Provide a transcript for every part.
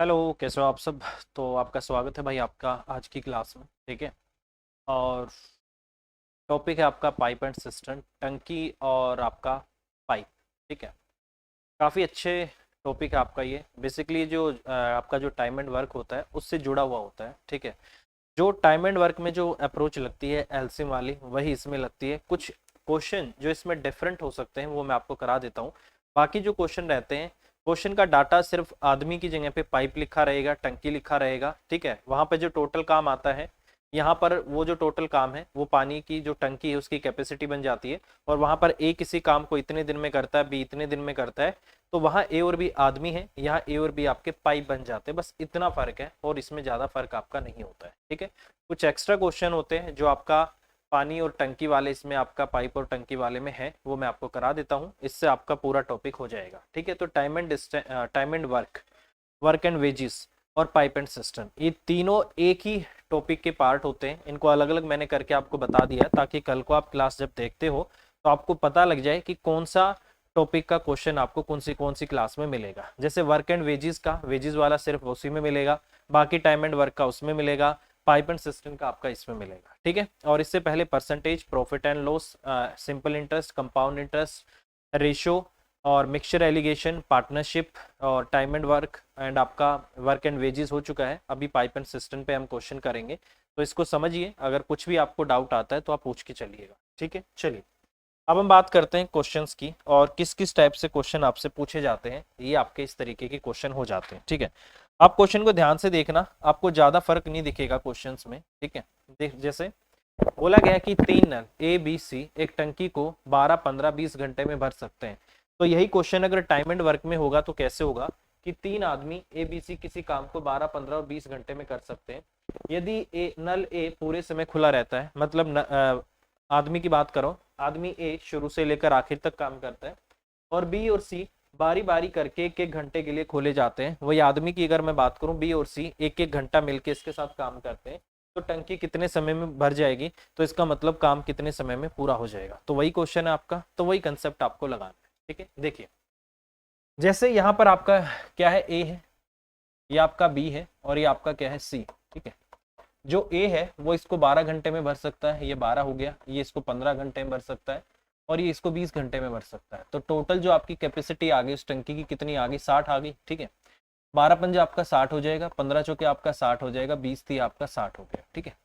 Hello, कैसे हो आप सब। तो आपका स्वागत है भाई आपका आज की क्लास में। ठीक है। और टॉपिक है आपका पाइप एंड सिस्टम, टंकी और आपका पाइप। ठीक है। काफ़ी अच्छे टॉपिक है आपका ये। बेसिकली जो आपका जो टाइम एंड वर्क होता है उससे जुड़ा हुआ होता है। ठीक है। जो टाइम एंड वर्क में जो अप्रोच लगती है एलसीएम वाली, वही इसमें लगती है। कुछ क्वेश्चन जो इसमें डिफरेंट हो सकते हैं वो मैं आपको करा देता हूँ। बाकी जो क्वेश्चन रहते हैं, क्वेश्चन का डाटा सिर्फ आदमी की जगह पे पाइप लिखा रहेगा, टंकी लिखा रहेगा। ठीक है। वहां पे जो टोटल काम आता है, यहाँ पर वो जो टोटल काम है वो पानी की जो टंकी है उसकी कैपेसिटी बन जाती है। और वहां पर ए किसी काम को इतने दिन में करता है, बी इतने दिन में करता है। तो वहाँ ए और बी आदमी है, यहाँ ए और बी आपके पाइप बन जाते हैं। बस इतना फर्क है और इसमें ज़्यादा फर्क आपका नहीं होता है। ठीक है। कुछ एक्स्ट्रा क्वेश्चन होते हैं जो आपका पानी और टंकी वाले, इसमें आपका पाइप और टंकी वाले में है, वो मैं आपको करा देता हूँ। इससे आपका पूरा टॉपिक हो जाएगा। ठीक है। तो time and work, work and wages और पाइप एंड सिस्टम, ये तीनों एक ही टॉपिक के पार्ट होते हैं। इनको अलग अलग मैंने करके आपको बता दिया है ताकि कल को आप क्लास जब देखते हो तो आपको पता लग जाए कि कौन सा टॉपिक का क्वेश्चन आपको कौन सी क्लास में मिलेगा। जैसे वर्क एंड वेजिस का, वेजिस वाला सिर्फ उसी में मिलेगा, बाकी टाइम एंड वर्क का उसमें मिलेगा, पाइप एंड सिस्टम का आपका इसमें मिलेगा। ठीक है। और इससे पहले percentage, profit and loss, simple interest, compound interest, ratio और मिक्सचर एलिगेशन, पार्टनरशिप और टाइम एंड वर्क एंड आपका वर्क एंड वेजेस हो चुका है। अभी पाइप एंड सिस्टम पे हम क्वेश्चन करेंगे, तो इसको समझिए। अगर कुछ भी आपको डाउट आता है तो आप पूछ के चलिएगा। ठीक है। चलिए, अब हम बात करते हैं क्वेश्चंस की और किस किस टाइप से क्वेश्चन आपसे पूछे जाते हैं। ये आपके इस तरीके के क्वेश्चन हो जाते हैं। ठीक है। आप क्वेश्चन को ध्यान से देखना, आपको ज्यादा फर्क नहीं दिखेगा क्वेश्चंस में। ठीक है। देख, जैसे बोला गया कि तीन नल ए बी सी एक टंकी को 12, 15, 20 घंटे में भर सकते हैं। तो यही क्वेश्चन अगर टाइम एंड वर्क में होगा तो कैसे होगा कि तीन आदमी ए बी सी किसी काम को 12, 15 और 20 घंटे में कर सकते हैं। यदि नल ए पूरे समय खुला रहता है, मतलब आदमी की बात करो, आदमी ए शुरू से लेकर आखिर तक काम करता है, और बी और सी बारी बारी करके एक एक घंटे के लिए खोले जाते हैं। वही आदमी की अगर मैं बात करूं, बी और सी एक एक घंटा मिलकर इसके साथ काम करते हैं, तो टंकी कितने समय में भर जाएगी, तो इसका मतलब काम कितने समय में पूरा हो जाएगा। तो वही क्वेश्चन है आपका, तो वही कंसेप्ट आपको लगाना है। ठीक है। देखिए, जैसे यहाँ पर आपका क्या है, ए है, ये आपका बी है और ये आपका क्या है, सी। ठीक है। जो ए है वो इसको 12 घंटे में भर सकता है, ये 12 हो गया, ये इसको 15 घंटे में भर सकता है, और ये इसको 20 घंटे में भर सकता है। तो टोटल जो आपकी कैपेसिटी आ गई उस टंकी की कितनी आ गई, 60 आ गई। ठीक है। 12 पंजे आपका 60 हो जाएगा, 15 चौके आपका 60 हो जाएगा, 20 थी आपका 60 हो गया। ठीक है।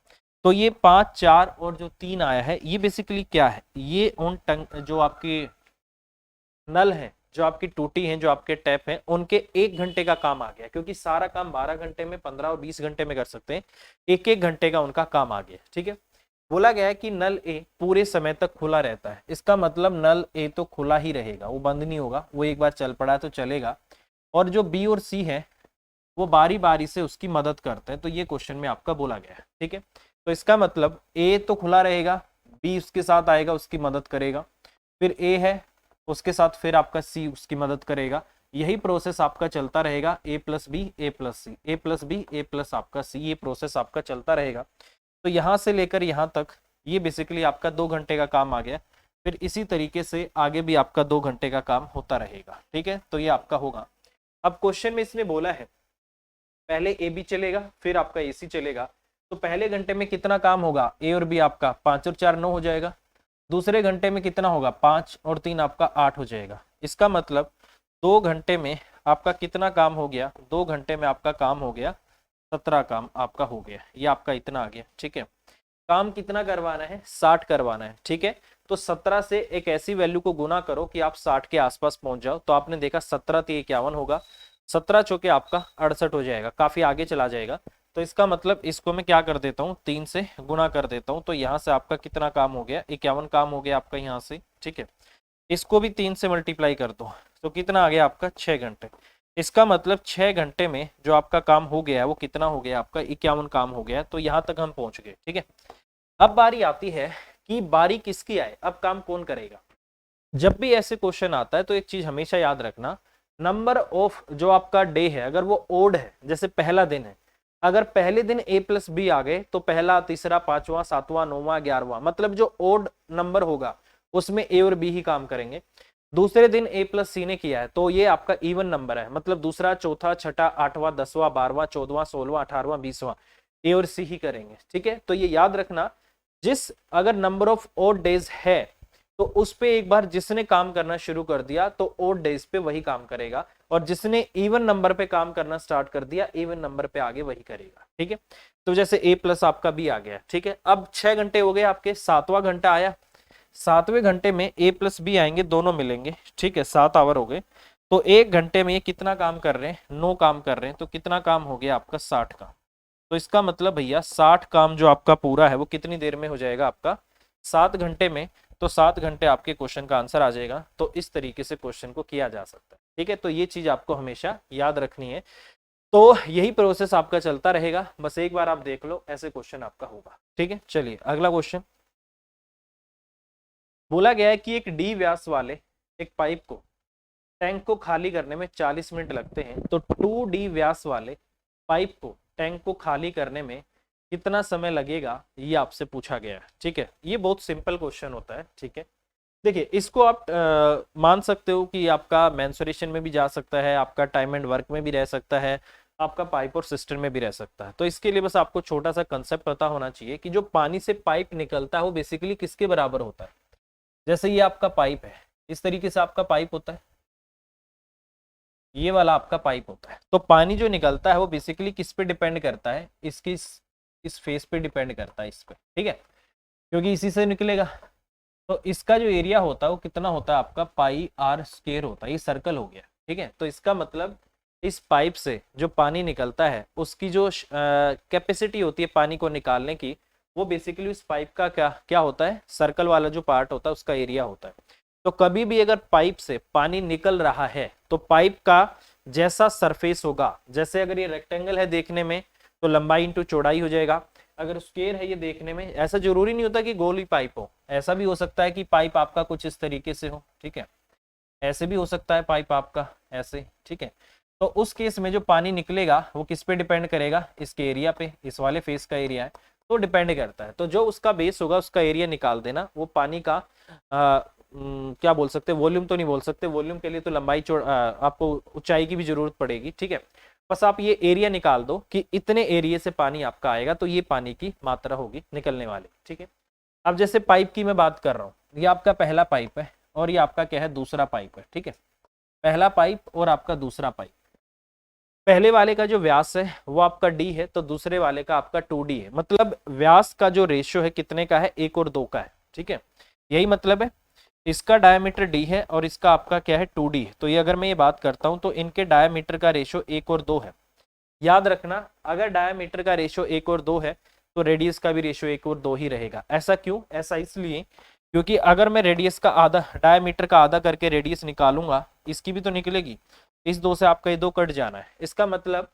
तो ये 5, 4 और जो 3 आया है, ये बेसिकली क्या है, ये उन टंक जो आपकी नल है, जो आपकी टूटी है, जो आपके टैप हैं, उनके 1 घंटे का काम आ गया। क्योंकि सारा काम 12 घंटे में, 15 और 20 घंटे में कर सकते हैं, एक एक घंटे का उनका काम आ गया। ठीक है। बोला गया है कि नल ए पूरे समय तक खुला रहता है। इसका मतलब नल ए तो खुला ही रहेगा, वो बंद नहीं होगा, वो एक बार चल पड़ा तो चलेगा। और जो बी और सी है वो बारी बारी से उसकी मदद करते हैं। तो ये क्वेश्चन में आपका बोला गया है। ठीक है। तो इसका मतलब ए तो खुला रहेगा, बी उसके साथ आएगा, उसकी मदद करेगा, फिर ए है उसके साथ फिर आपका सी उसकी मदद करेगा। यही प्रोसेस आपका चलता रहेगा, ए प्लस बी, ए प्लस सी, ए प्लस बी, ए प्लस आपका सी, ये प्रोसेस आपका चलता रहेगा। तो यहाँ से लेकर यहाँ तक ये बेसिकली आपका 2 घंटे का काम आ गया। फिर इसी तरीके से आगे भी आपका 2 घंटे का काम होता रहेगा। ठीक है। तो ये आपका होगा। अब क्वेश्चन में इसने बोला है पहले ए बी चलेगा, फिर आपका ए सी चलेगा। तो पहले घंटे में कितना काम होगा, ए और बी आपका 5 और 4 9 हो जाएगा। दूसरे घंटे में कितना होगा, 5 और 3 आपका 8 हो जाएगा। इसका मतलब 2 घंटे में आपका कितना काम हो गया, 2 घंटे में आपका काम हो गया 17 काम आपका हो गया। ये आपका इतना आ गया। ठीक है। काम कितना करवाना है, 60 करवाना है। ठीक है। तो 17 से एक ऐसी वैल्यू को गुना करो कि आप 60 के आसपास पहुंच जाओ। तो आपने देखा 17 × 51 होगा, 17 चौके आपका 68 हो जाएगा, काफी आगे चला जाएगा। तो इसका मतलब इसको मैं क्या कर देता हूँ, 3 से गुना कर देता हूँ। तो यहाँ से आपका कितना काम हो गया, 51 काम हो गया आपका यहाँ से। ठीक है। इसको भी 3 से मल्टीप्लाई कर दो तो कितना आ गया आपका, 6 घंटे। इसका मतलब 6 घंटे में जो आपका काम हो गया है वो कितना हो गया आपका, 51 काम हो गया। तो यहाँ तक हम पहुंच गए। ठीक है। अब बारी आती है कि बारी किसकी आए, अब काम कौन करेगा। जब भी ऐसे क्वेश्चन आता है तो एक चीज हमेशा याद रखना, नंबर ऑफ जो आपका डे है अगर वो ओड है, जैसे पहला दिन है, अगर पहले दिन ए प्लस बी आ गए तो पहला, तीसरा, पांचवा, सातवां, नौवां, 11वां, मतलब जो ओड नंबर होगा उसमें ए और बी ही काम करेंगे। दूसरे दिन ए प्लस सी ने किया है तो ये आपका इवन नंबर है, मतलब दूसरा, चौथा, छठा, आठवां, 10वां, 12वां, 14वां, 16वां, 18वां, 20वां ए और सी ही करेंगे। ठीक है, तो ये याद रखना, जिस अगर नंबर ऑफ ओड डेज है तो उस पे एक बार जिसने काम करना शुरू कर दिया तो ओड डेज पे वही काम करेगा, और जिसने इवन नंबर पे काम करना स्टार्ट कर दिया इवन नंबर पे आगे वही करेगा। ठीक है, तो जैसे ए प्लस आपका बी आ गया। ठीक है, अब 6 घंटे हो गए आपके, 7वां घंटा आया, 7वें घंटे में ए प्लस बी आएंगे, दोनों मिलेंगे। ठीक है, 7 आवर हो गए, तो 1 घंटे में ये कितना काम कर रहे हैं, 9 काम कर रहे हैं, तो कितना काम हो गया आपका 60 का। तो इसका मतलब भैया 60 काम जो आपका पूरा है वो कितनी देर में हो जाएगा आपका, 7 घंटे में। तो 7 घंटे आपके क्वेश्चन का आंसर आ जाएगा। तो इस तरीके से क्वेश्चन को किया जा सकता है। ठीक है, तो ये चीज आपको हमेशा याद रखनी है। तो यही प्रोसेस आपका चलता रहेगा, बस एक बार आप देख लो, ऐसे क्वेश्चन आपका होगा। ठीक है, चलिए अगला क्वेश्चन। बोला गया है कि एक डी व्यास वाले एक पाइप को टैंक को खाली करने में 40 मिनट लगते हैं, तो 2D व्यास वाले पाइप को टैंक को खाली करने में कितना समय लगेगा, ये आपसे पूछा गया है। ठीक है, ये बहुत सिंपल क्वेश्चन होता है। ठीक है, देखिए इसको आप मान सकते हो कि आपका मेंसुरेशन में भी जा सकता है, आपका टाइम एंड वर्क में भी रह सकता है, आपका पाइप और सिस्टम में भी रह सकता है। तो इसके लिए बस आपको छोटा सा कंसेप्ट पता होना चाहिए कि जो पानी से पाइप निकलता है वो बेसिकली किसके बराबर होता है। जैसे ये आपका पाइप है, इस तरीके से आपका पाइप होता है, ये वाला आपका पाइप होता है। तो पानी जो निकलता है वो बेसिकली किस पे डिपेंड करता है, इसकी इस फेस पे डिपेंड करता है, इस पे। ठीक है, क्योंकि इसी से निकलेगा। तो इसका जो एरिया होता है वो कितना होता है आपका, पाई आर स्क्वायर होता है। ये सर्कल हो गया। ठीक है, तो इसका मतलब इस पाइप से जो पानी निकलता है उसकी जो कैपेसिटी होती है पानी को निकालने की, वो बेसिकली उस पाइप का क्या क्या होता है, सर्कल वाला जो पार्ट होता है उसका एरिया होता है। तो कभी भी अगर पाइप से पानी निकल रहा है तो पाइप का जैसा सरफेस होगा, जैसे अगर ये रेक्टेंगल है देखने में तो लंबाई इंटू चौड़ाई हो जाएगा, अगर स्क्वायर है ये देखने में, ऐसा जरूरी नहीं होता कि गोल ही पाइप हो, ऐसा भी हो सकता है कि पाइप आपका कुछ इस तरीके से हो। ठीक है, ऐसे भी हो सकता है पाइप आपका ऐसे। ठीक है, तो उस केस में जो पानी निकलेगा वो किस पे डिपेंड करेगा, इसके एरिया पे, इस वाले फेस का एरिया है तो डिपेंड करता है। तो जो उसका बेस होगा उसका एरिया निकाल देना, वो पानी का क्या बोल सकते हैं, वॉल्यूम तो नहीं बोल सकते, वॉल्यूम के लिए तो लंबाई आपको ऊंचाई की भी जरूरत पड़ेगी। ठीक है, बस आप ये एरिया निकाल दो कि इतने एरिया से पानी आपका आएगा, तो ये पानी की मात्रा होगी निकलने वाली। ठीक है, अब जैसे पाइप की मैं बात कर रहा हूँ, ये आपका पहला पाइप है और ये आपका क्या है, दूसरा पाइप है। ठीक है, पहला पाइप और आपका दूसरा पाइप, पहले वाले का जो व्यास है वो आपका डी है, तो दूसरे वाले का आपका 2D है। मतलब व्यास का जो रेशियो है कितने का है, 1 और 2 का है। ठीक है, यही मतलब है। इसका डायमीटर डी है और इसका आपका क्या है, 2D है। तो ये अगर मैं ये बात करता हूं तो इनके डायमीटर का रेशियो 1 और 2 है। याद रखना, अगर डायमीटर का रेशियो 1 और 2 है तो रेडियस का भी रेशियो 1 और 2 ही रहेगा। ऐसा क्यों, ऐसा इसलिए क्योंकि अगर मैं रेडियस का आधा, डायमीटर का आधा करके रेडियस निकालूंगा, इसकी भी तो निकलेगी, इस 2 से आपका ये 2 कट जाना है। इसका मतलब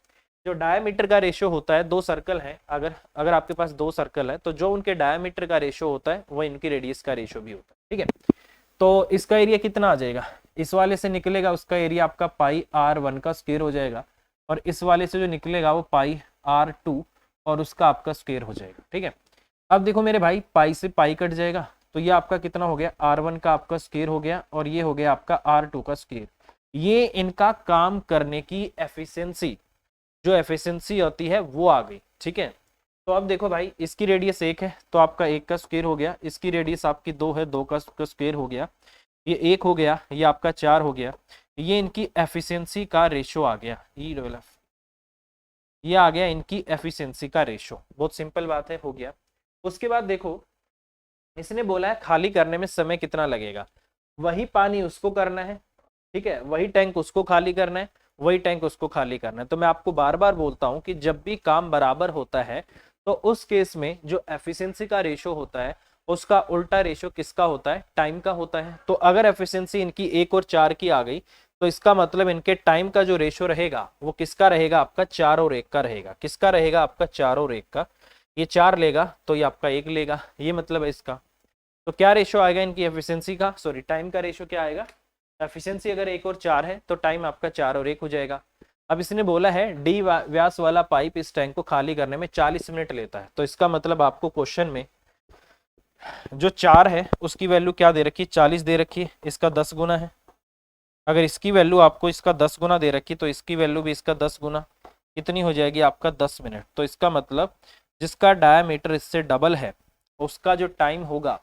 जो डायमीटर का रेशियो होता है, 2 सर्कल है, अगर अगर आपके पास 2 सर्कल है तो जो उनके डायमीटर का रेशियो होता है वो इनकी रेडियस का रेशियो भी होता है। ठीक है, तो इसका एरिया कितना आ जाएगा, इस वाले से निकलेगा उसका एरिया आपका पाई R1 का स्क्वायर हो जाएगा, और इस वाले से जो निकलेगा वो पाई R2 और उसका आपका स्क्वायर हो जाएगा। ठीक है, अब देखो मेरे भाई, पाई से पाई कट जाएगा, तो ये आपका कितना हो गया, R1 का आपका स्क्वायर हो गया, और ये हो गया आपका R2 का स्क्वायर। ये इनका काम करने की एफिशिएंसी, जो एफिशिएंसी होती है वो आ गई। ठीक है, तो अब देखो भाई, इसकी रेडियस 1 है तो आपका 1 का स्क्वायर हो गया, इसकी रेडियस आपकी 2 है, 2 का स्क्वायर हो गया, ये 1 हो गया, ये आपका 4 हो गया। ये इनकी एफिशिएंसी का रेशियो आ गया, ये आ गया इनकी एफिशिएंसी का रेशियो। बहुत सिंपल बात है, हो गया। उसके बाद देखो, इसने बोला है खाली करने में समय कितना लगेगा, वही पानी उसको करना है। ठीक है, वही टैंक उसको खाली करना है, वही टैंक उसको खाली करना है। तो मैं आपको बार बार बोलता हूं कि जब भी काम बराबर होता है तो उस केस में जो एफिशिएंसी का रेशियो होता है उसका उल्टा रेशियो किसका होता है, टाइम का होता है। तो अगर एफिशिएंसी इनकी 1 और 4 की आ गई तो इसका मतलब इनके टाइम का जो रेशियो रहेगा वो किसका रहेगा, आपका 4 और 1 का रहेगा। किसका रहेगा, आपका 4 और 1 का। ये 4 लेगा तो ये आपका 1 लेगा, ये मतलब है इसका। तो क्या रेशियो आएगा इनकी एफिशिएंसी का, सॉरी टाइम का रेशियो क्या आएगा, एफिशिएंसी अगर 1 और 4 है तो टाइम आपका 4 और 1 हो जाएगा। अब इसने बोला है डी व्यास वाला पाइप इस टैंक को खाली करने में 40 मिनट लेता है, तो इसका मतलब आपको क्वेश्चन में जो 4 है उसकी वैल्यू क्या दे रखी है, 40 दे रखी है, इसका 10 गुना है। अगर इसकी वैल्यू आपको इसका 10 गुना दे रखी तो इसकी वैल्यू भी इसका 10 गुना, कितनी हो जाएगी आपका 10 मिनट। तो इसका मतलब जिसका डायामीटर इससे डबल है उसका जो टाइम होगा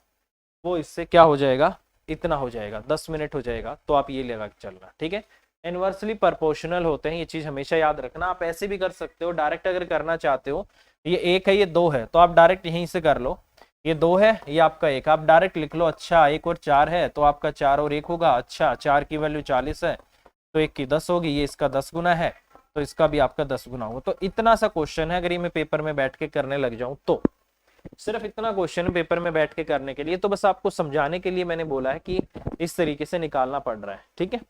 वो इससे क्या हो जाएगा, इतना हो जाएगा, 10 मिनट हो जाएगा। तो आप ये लगा के चलना, ठीक है। इनवर्सली प्रोपोर्शनल होते हैं, ये चीज हमेशा याद रखना। आप ऐसे भी कर सकते हो, डायरेक्ट अगर करना चाहते हो, ये एक है ये दो है तो आप डायरेक्ट यहीं से कर लो, ये दो है ये आपका एक, आप डायरेक्ट लिख लो। अच्छा एक और चार है तो आपका चार और एक होगा, अच्छा चार की वैल्यू 40 है तो एक की 10 होगी, ये इसका 10 गुना है तो इसका भी आपका 10 गुना होगा। तो इतना सा क्वेश्चन है, अगर ये मैं पेपर में बैठ के करने लग जाऊं तो सिर्फ इतना क्वेश्चन पेपर में बैठ के करने के लिए, तो बस आपको समझाने के लिए मैंने बोला है कि इस तरीके से निकालना पड़ रहा है, ठीक है।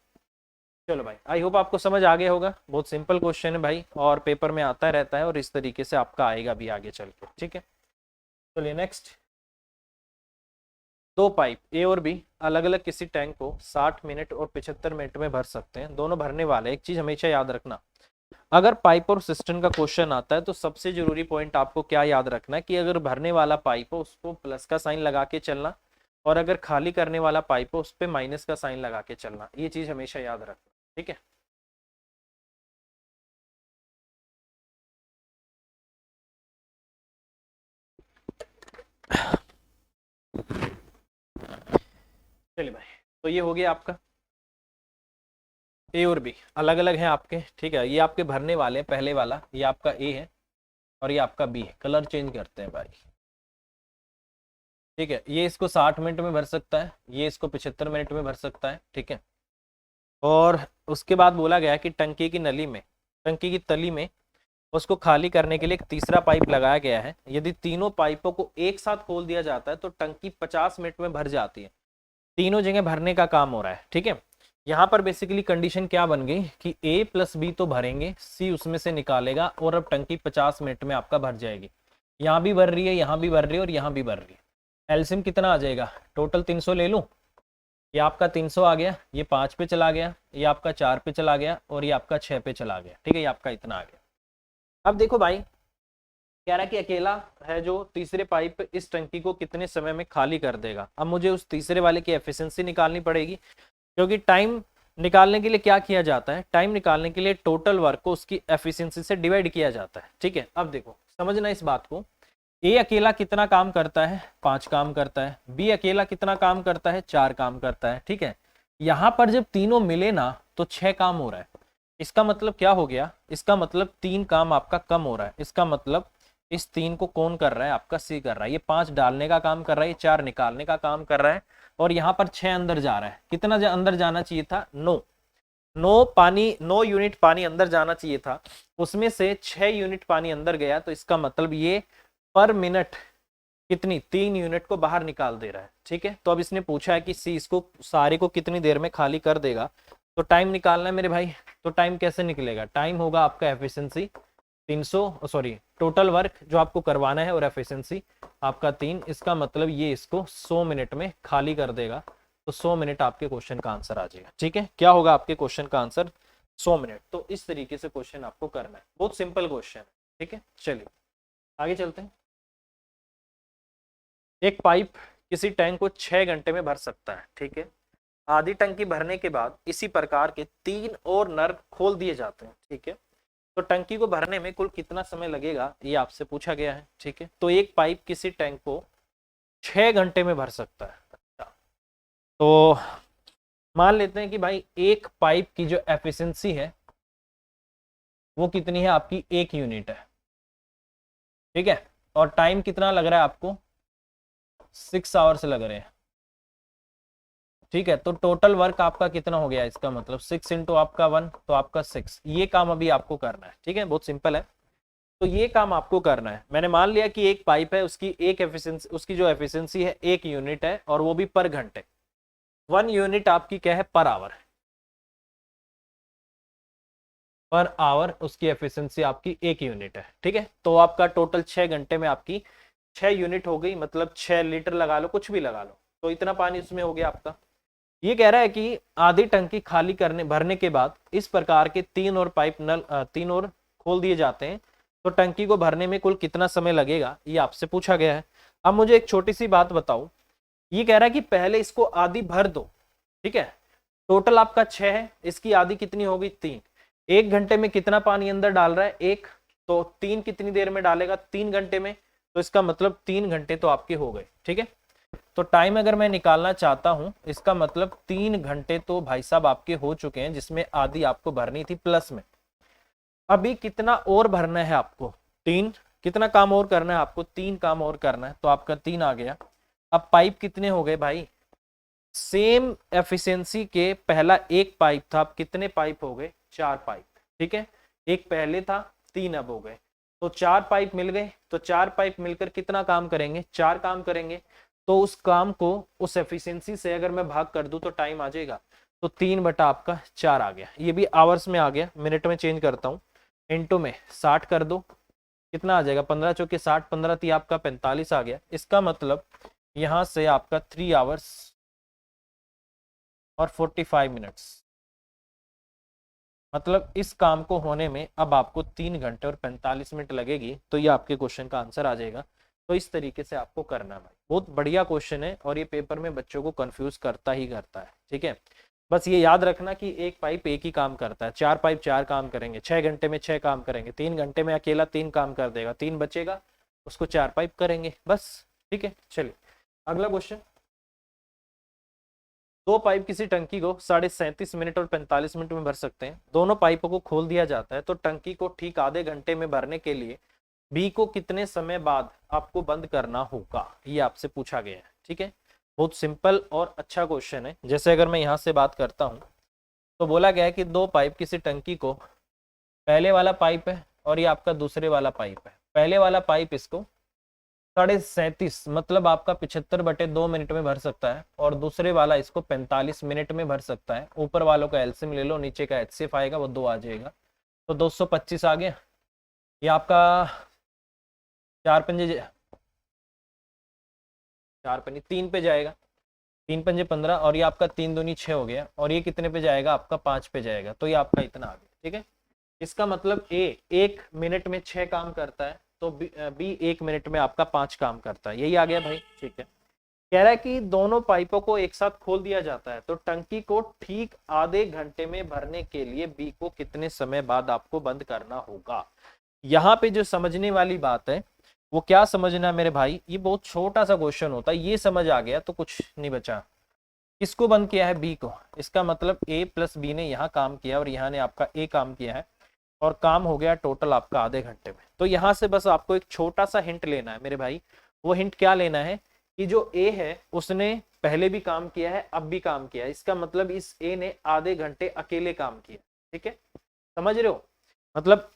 चलो भाई, आई होप आपको समझ आ गया होगा। बहुत सिंपल क्वेश्चन है भाई और पेपर में आता रहता है और इस तरीके से आपका आएगा भी आगे चल के, ठीक है। चलिए नेक्स्ट। दो पाइप ए और बी अलग अलग किसी टैंक को 60 मिनट और 75 मिनट में भर सकते हैं, दोनों भरने वाले। एक चीज हमेशा याद रखना, अगर पाइप और सिस्टम का क्वेश्चन आता है तो सबसे जरूरी पॉइंट आपको क्या याद रखना है कि अगर भरने वाला पाइप हो उसको प्लस का साइन लगा के चलना, और अगर खाली करने वाला पाइप हो उस पर माइनस का साइन लगा के चलना। ये चीज हमेशा याद रखना, ठीक है। चलिए भाई, तो ये हो गया आपका ए और बी अलग अलग हैं आपके, ठीक है। ये आपके भरने वाले हैं, पहले वाला ये आपका ए है और ये आपका बी है। कलर चेंज करते हैं भाई, ठीक है। ये इसको 60 मिनट में भर सकता है, ये इसको 75 मिनट में भर सकता है, ठीक है। और उसके बाद बोला गया कि टंकी की नली में, टंकी की तली में उसको खाली करने के लिए एक तीसरा पाइप लगाया गया है। यदि तीनों पाइपों को एक साथ खोल दिया जाता है तो टंकी 50 मिनट में भर जाती है। तीनों जगह भरने का काम हो रहा है, ठीक है। यहाँ पर बेसिकली कंडीशन क्या बन गई कि ए प्लस बी तो भरेंगे, सी उसमें से निकालेगा और अब टंकी 50 मिनट में आपका भर जाएगी। यहाँ भी भर रही है, यहाँ भी भर रही है और यहाँ भी भर रही है। एलसीएम कितना आ जाएगा, टोटल 300 ले लूँ, ये आपका 300 आ गया, ये 5 पे चला गया, ये आपका 4 पे चला गया और ये आपका 6 पे चला गया, ठीक है। ये आपका इतना आ गया। अब देखो भाई, कह रहा है कि अकेला है जो तीसरे पाइप इस टंकी को कितने समय में खाली कर देगा। अब मुझे उस तीसरे वाले की एफिशिएंसी निकालनी पड़ेगी, क्योंकि टाइम निकालने के लिए क्या किया जाता है, टाइम निकालने के लिए टोटल वर्क को उसकी एफिशिएंसी से डिवाइड किया जाता है, ठीक है। अब देखो समझना इस बात को, ए अकेला कितना काम करता है, 5 काम करता है, बी अकेला कितना काम करता है, 4 काम करता है, ठीक है। यहाँ पर जब तीनों मिले ना तो 6 काम हो रहा है। इसका मतलब क्या हो गया, इसका मतलब 3 काम आपका कम हो रहा है। इसका मतलब इस 3 को कौन कर रहा है, आपका सी कर रहा है। ये 5 डालने का काम कर रहा है, ये 4 निकालने का काम कर रहा है और यहाँ पर 6 अंदर जा रहा है। कितना अंदर जाना चाहिए था, 9 यूनिट पानी अंदर जाना चाहिए था, उसमें से 6 यूनिट पानी अंदर गया। तो इसका मतलब ये पर मिनट कितनी 3 यूनिट को बाहर निकाल दे रहा है, ठीक है। तो अब इसने पूछा है कि सी इसको सारे को कितनी देर में खाली कर देगा, तो टाइम निकालना है मेरे भाई। तो टाइम कैसे निकलेगा, टाइम होगा आपका एफिशिएंसी 300, सॉरी टोटल वर्क जो आपको करवाना है और एफिशिएंसी आपका 3। इसका मतलब ये इसको 100 मिनट में खाली कर देगा। तो 100 मिनट आपके क्वेश्चन का आंसर आ जाएगा, ठीक है। क्या होगा आपके क्वेश्चन का आंसर, 100 मिनट। तो इस तरीके से क्वेश्चन आपको करना है, बहुत सिंपल क्वेश्चन है, ठीक है। चलिए आगे चलते हैं। एक पाइप किसी टैंक को 6 घंटे में भर सकता है, ठीक है। आधी टंकी भरने के बाद इसी प्रकार के 3 और नल खोल दिए जाते हैं, ठीक है। तो टंकी को भरने में कुल कितना समय लगेगा ये आपसे पूछा गया है, ठीक है। तो एक पाइप किसी टैंक को 6 घंटे में भर सकता है। अच्छा, तो मान लेते हैं कि भाई एक पाइप की जो एफिशिएंसी है वो कितनी है, आपकी 1 यूनिट है, ठीक है। और टाइम कितना लग रहा है आपको, 6 आवर्स लग रहे हैं, ठीक है। तो टोटल वर्क आपका कितना हो गया, इसका मतलब 6 इंटू आपका 1 तो आपका 6। ये काम अभी आपको करना है, ठीक है, बहुत सिंपल है। तो ये काम आपको करना है। मैंने मान लिया कि एक पाइप है, उसकी एक एफिशिएंसी, उसकी जो एफिशिएंसी है 1 यूनिट है और वो भी पर घंटे। 1 यूनिट आपकी क्या है, पर आवर, पर आवर उसकी एफिशिएंसी आपकी 1 यूनिट है, ठीक है। तो आपका टोटल 6 घंटे में आपकी 6 यूनिट हो गई, मतलब 6 लीटर लगा लो, कुछ भी लगा लो, तो इतना पानी उसमें हो गया आपका। ये कह रहा है कि आधी टंकी खाली करने भरने के बाद इस प्रकार के 3 और पाइप नल 3 और खोल दिए जाते हैं, तो टंकी को भरने में कुल कितना समय लगेगा, ये आपसे पूछा गया है। अब मुझे एक छोटी सी बात बताओ, ये कह रहा है कि पहले इसको आधी भर दो, ठीक है। टोटल आपका 6 है, इसकी आधी कितनी होगी 3। 1 घंटे में कितना पानी अंदर डाल रहा है 1, तो 3 कितनी देर में डालेगा 3 घंटे में, तो इसका मतलब 3 घंटे तो आपके हो गए। ठीक है, तो टाइम अगर मैं निकालना चाहता हूं, इसका मतलब 3 घंटे तो भाई साहब आपके हो चुके हैं, जिसमें आधी आपको भरनी थी प्लस में। अभी कितना और भरना है आपको 3, कितना काम और करना है आपको 3 काम और करना है, तो आपका 3 आ गया। अब पाइप कितने हो गए भाई, सेम एफिशिएंसी के पहला एक पाइप था, अब कितने पाइप हो गए 4 पाइप। ठीक है, एक पहले था 3 अब हो गए, तो 4 पाइप मिल गए, तो 4 पाइप मिलकर कितना काम करेंगे 4 काम करेंगे। तो उस काम को उस एफिशिएंसी से अगर मैं भाग कर दूं तो टाइम आ जाएगा, तो 3 बटा आपका 4 आ गया। ये भी आवर्स में आ गया, मिनट में चेंज करता हूँ, इनटू में 60 कर दो, कितना आ जाएगा 15 चौके 60, 15 थी आपका 45 आ गया। इसका मतलब यहां से आपका 3 आवर्स और 45 मिनट्स, मतलब इस काम को होने में अब आपको 3 घंटे और 45 मिनट लगेगी। तो ये आपके क्वेश्चन का आंसर आ जाएगा। तो इस तरीके से आपको करना है भाई, बहुत बढ़िया क्वेश्चन है और ये पेपर में बच्चों को कंफ्यूज करता ही करता है। ठीक है, बस ये याद रखना कि एक पाइप एक ही काम करता है, 4 पाइप 4 काम करेंगे, 6 घंटे में 6 काम करेंगे, 3 घंटे में अकेला 3 काम कर देगा, 3 बचेगा उसको 4 पाइप करेंगे बस। ठीक है, चलिए अगला क्वेश्चन। 2 पाइप किसी टंकी को 37.5 मिनट और 45 मिनट में भर सकते हैं। दोनों पाइपों को खोल दिया जाता है, तो टंकी को ठीक आधे घंटे में भरने के लिए बी को कितने समय बाद आपको बंद करना होगा, ये आपसे पूछा गया है। ठीक है, बहुत सिंपल और अच्छा क्वेश्चन है। जैसे अगर मैं यहाँ से बात करता हूँ, तो बोला गया है कि 2 पाइप किसी टंकी को, पहले वाला पाइप है और ये आपका दूसरे वाला पाइप है। पहले वाला पाइप इसको 37.5 मतलब आपका 75/2 मिनट में भर सकता है, और दूसरे वाला इसको 45 मिनट में भर सकता है। ऊपर वालों का एलसीएम ले लो, नीचे का एचसीएफ आएगा वो 2 आ जाएगा, तो 225 आ गया। ये आपका 4 पंजे 4 पंजे 3 पे जाएगा, 3 पंजे 15, और ये आपका 3 दूनी 6 हो गया, और ये कितने पे जाएगा आपका 5 पे जाएगा, तो ये आपका इतना आ गया। ठीक है, इसका मतलब ए 1 मिनट में 6 काम करता है, तो बी 1 मिनट में आपका 5 काम करता है। यही आ गया भाई। ठीक है, कह रहा है कि दोनों पाइपों को एक साथ खोल दिया जाता है, तो टंकी को ठीक आधे घंटे में भरने के लिए बी को कितने समय बाद आपको बंद करना होगा। यहाँ पे जो समझने वाली बात है वो क्या समझना है मेरे भाई, ये बहुत छोटा सा क्वेश्चन होता है, ये समझ आ गया तो कुछ नहीं बचा। किसको बंद किया है बी को, इसका मतलब ए प्लस बी ने यहाँ काम किया और यहाँ ने आपका ए काम किया है, और काम हो गया टोटल आपका आधे घंटे में। तो यहाँ से बस आपको एक छोटा सा हिंट लेना है मेरे भाई। वो हिंट क्या लेना है कि जो ए है उसने पहले भी काम किया है, अब भी काम किया है, इसका मतलब इस ए ने आधे घंटे अकेले काम किया। ठीक है, समझ रहे हो, मतलब